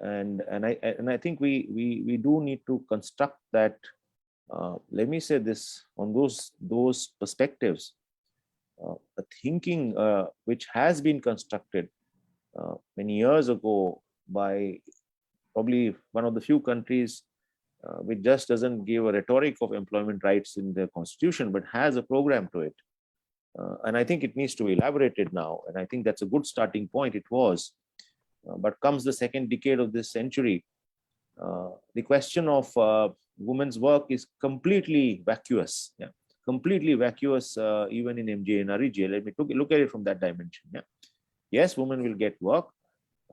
And I think we do need to construct that. Let me say this, on those perspectives, a thinking which has been constructed many years ago by probably one of the few countries which just doesn't give a rhetoric of employment rights in their constitution, but has a program to it. And I think it needs to be elaborated now. And I think that's a good starting point. It was. But comes the second decade of this century, the question of women's work is completely vacuous. Yeah, completely vacuous, even in MGNREGA. Let me look at it from that dimension. Yeah, yes, women will get work,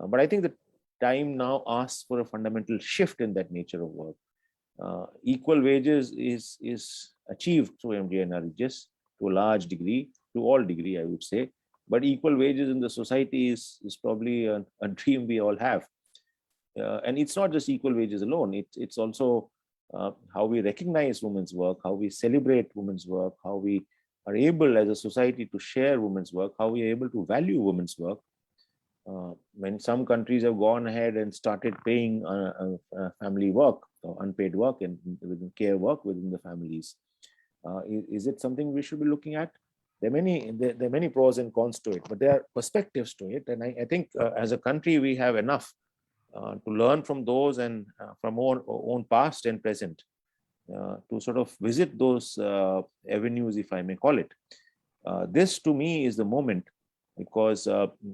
but I think the time now asks for a fundamental shift in that nature of work. Equal wages is achieved through MGNREGA to a large degree, to all degree, I would say. But equal wages in the society is probably a dream we all have. And it's not just equal wages alone. It's also how we recognize women's work, how we celebrate women's work, how we are able as a society to share women's work, how we are able to value women's work. When some countries have gone ahead and started paying family work or unpaid work and within care work within the families, is it something we should be looking at? There are many pros and cons to it, but there are perspectives to it. And I think as a country, we have enough to learn from those and from our own past and present to sort of visit those avenues, if I may call it. This to me is the moment, because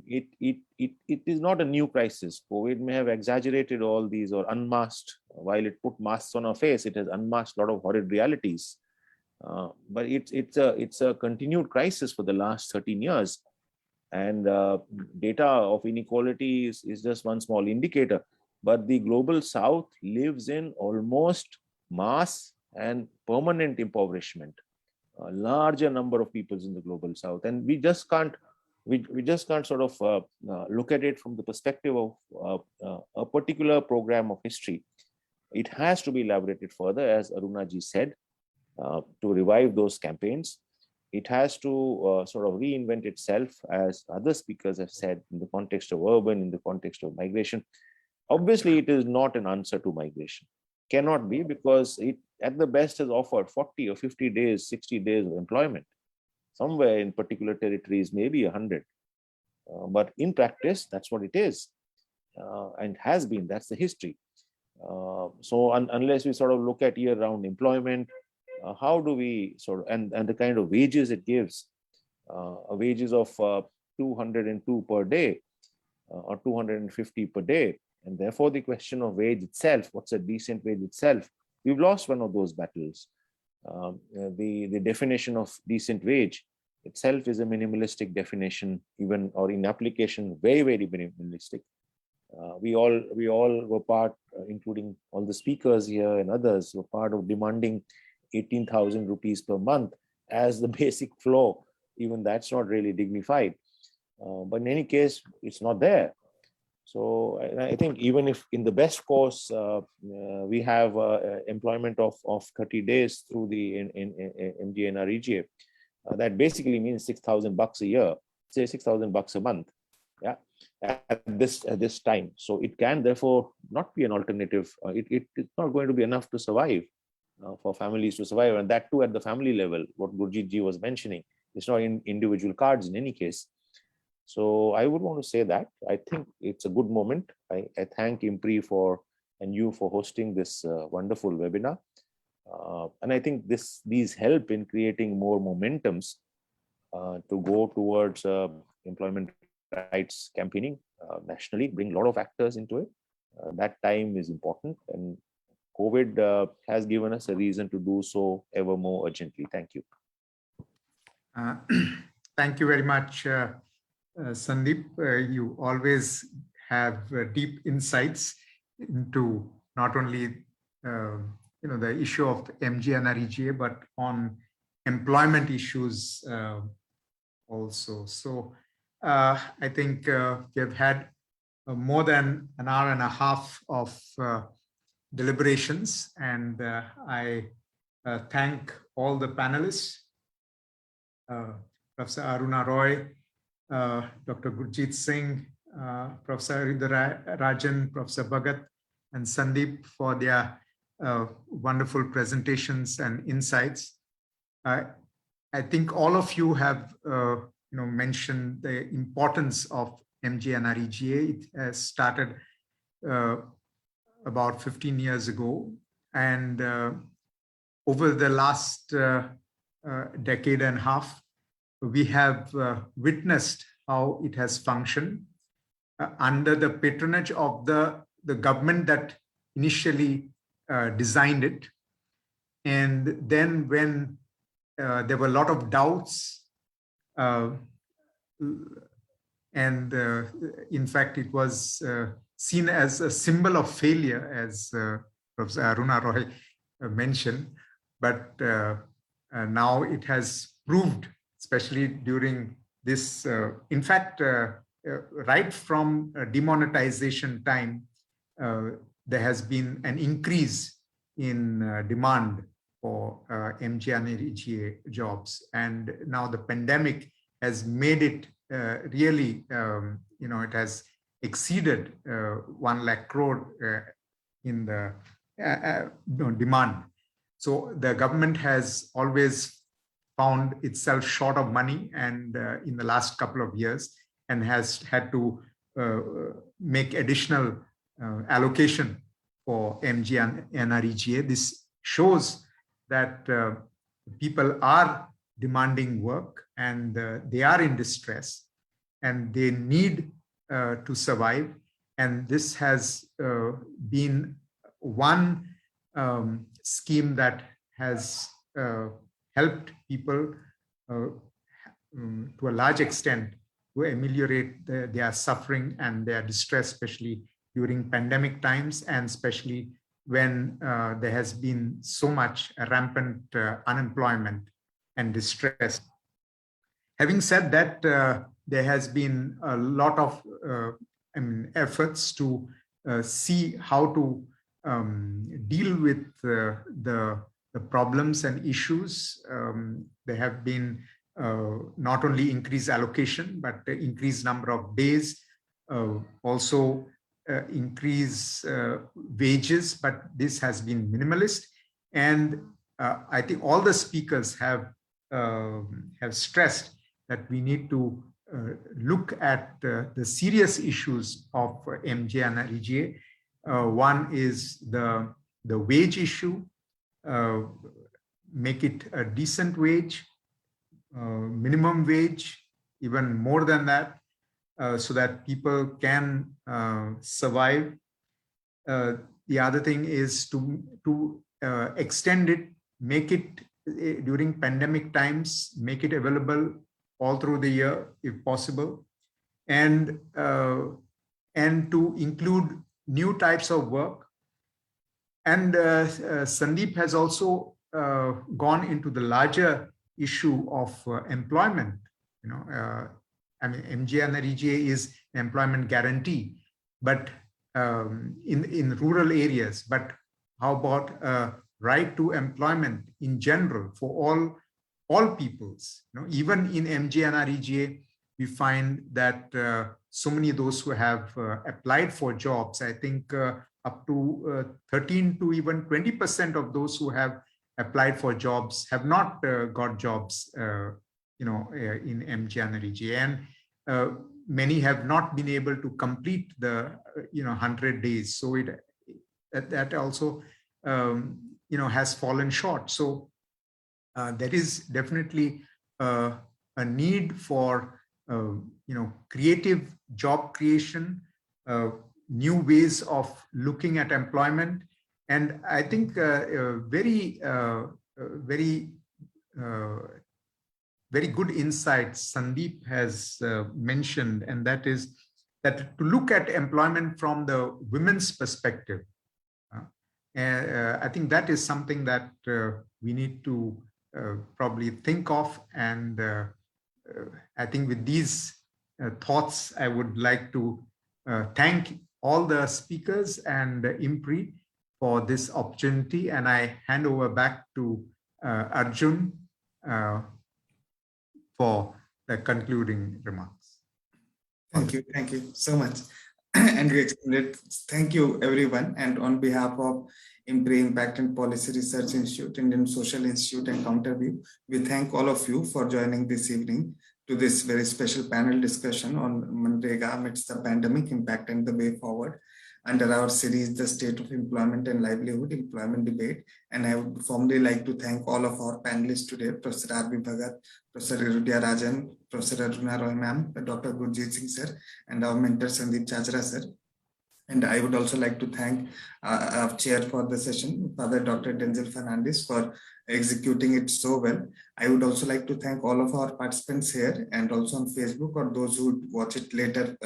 it is not a new crisis. COVID may have exaggerated all these or unmasked. While it put masks on our face, it has unmasked a lot of horrid realities. But it's a continued crisis for the last 13 years. And data of inequality is just one small indicator. But the global south lives in almost mass and permanent impoverishment. A larger number of peoples in the global south. And we just can't sort of look at it from the perspective of a particular program of history. It has to be elaborated further, as Aruna ji said, to revive those campaigns. It has to sort of reinvent itself, as other speakers have said, in the context of urban, in the context of migration. Obviously, it is not an answer to migration. Cannot be, because it at the best has offered 40 or 50 days, 60 days of employment. Somewhere in particular territories, maybe 100. But in practice, that's what it is, and has been. That's the history. So unless we sort of look at year-round employment, how do we sort of, and the kind of wages it gives, wages of 202 per day or 250 per day. And therefore the question of wage itself, what's a decent wage itself? We've lost one of those battles. The definition of decent wage itself is a minimalistic definition, even, or in application, very, very minimalistic. We all were part, including all the speakers here and others, were part of demanding 18,000 rupees per month as the basic floor. Even that's not really dignified. But in any case, it's not there. So I think even if in the best course, we have employment of 30 days through the MGNREGA, that basically means 6,000 bucks a year, say 6,000 bucks a month. Yeah, at this time. So it can therefore not be an alternative. It's not going to be enough to survive, for families to survive, and that too at the family level. What Gurjeet ji was mentioning, it's not in individual cards in any case. So I would want to say that I think it's a good moment. I thank IMPRI and you for hosting this wonderful webinar, and I think these help in creating more momentums to go towards employment rights campaigning nationally, bring a lot of actors into it. That time is important, and COVID has given us a reason to do so ever more urgently. Thank you. Thank you very much, Sandeep. You always have deep insights into not only the issue of MGNREGA, but on employment issues also. So I think we have had more than an hour and a half of deliberations, and I thank all the panelists, Prof Aruna Roy, Dr. Gurjeet Singh, Professor Rajan, Professor Bhagat, and Sandeep for their wonderful presentations and insights. I think all of you have mentioned the importance of MGNREGA. It started about 15 years ago, and over the last decade and a half, we have witnessed how it has functioned under the patronage of the government that initially designed it. And then when there were a lot of doubts, and in fact, it was seen as a symbol of failure, as Prof Aruna Roy mentioned. But now it has proved, especially during this, in fact, right from demonetization time, there has been an increase in demand for MGNREGA jobs. And now the pandemic has made it really, it has exceeded 1 lakh crore in the demand. So the government has always found itself short of money, and in the last couple of years, and has had to make additional allocation for MGNREGA. This shows that people are demanding work, and they are in distress, and they need to survive. And this has been one scheme that has helped people to a large extent to ameliorate their suffering and their distress, especially during pandemic times, and especially when there has been so much rampant unemployment and distress. Having said that, there has been a lot of efforts to see how to deal with the problems and issues. There have been not only increased allocation, but increased number of days, also increase wages, but this has been minimalist. And I think all the speakers have stressed that we need to look at the serious issues of MGNREGA. One is the wage issue, make it a decent wage, minimum wage, even more than that, so that people can survive. The other thing is to extend it, make it during pandemic times, make it available all through the year if possible, and to include new types of work. And Sandeep has also gone into the larger issue of employment. MGNREGA is employment guarantee, but in rural areas. But how about right to employment in general for all peoples? Even in MGNREGA, we find that so many of those who have applied for jobs, I think up to 13 to even 20% of those who have applied for jobs have not got jobs in MGNREGA, and many have not been able to complete the 100 days. So that also has fallen short. So there is definitely a need for creative job creation, new ways of looking at employment, and I think very good insights Sandeep has mentioned, and that is that to look at employment from the women's perspective. I think that is something that we need to probably think of, and I think with these thoughts, I would like to thank all the speakers and IMPRI for this opportunity, and I hand over back to Arjun for the concluding remarks. Thank you so much. And we extended thank you everyone, and on behalf of IMPRI Impact and Policy Research Institute, Indian Social Institute, and Counterview, we thank all of you for joining this evening to this very special panel discussion on MGNREGA amidst the pandemic, impact and the way forward. under our series, The State of Employment and Livelihood, Employment Debate. And I would formally like to thank all of our panelists today, Professor R.B. Bhagat, Professor Irudia Rajan, Professor Aruna Roy ma'am, Dr. Gurjeet Singh sir, and our mentor Sandeep Chachra sir. And I would also like to thank our chair for the session, Father Dr. Denzil Fernandes, for executing it so well. I would also like to thank all of our participants here and also on Facebook, or those who watch it later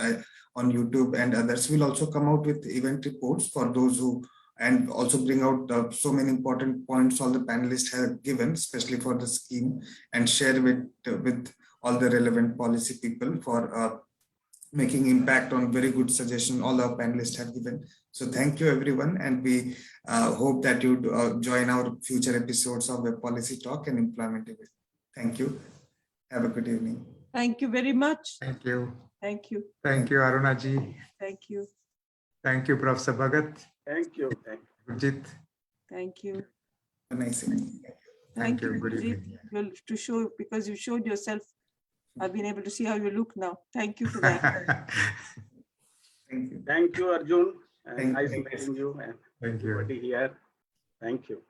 on YouTube, and others. Will also come out with event reports for those who, and also bring out so many important points all the panelists have given, especially for the scheme, and share with all the relevant policy people for making impact on very good suggestion all our panelists have given. So thank you everyone, and we hope that you join our future episodes of Web Policy Talk and Employment Debate. Thank you. Have a good evening. Thank you very much. Thank you. Thank you. Thank you, Aruna ji. Thank you. Thank you, Professor Bhagat. Thank you. Thank you. Gurjeet. Thank you. Have a nice evening. Thank you, Good Gurjeet. evening. Well, to show, because you showed yourself, I've been able to see how you look now. Thank you for that. Thank you. Thank you, Arjun. And Thank nice you. meeting you and Thank you. everybody here. Thank you.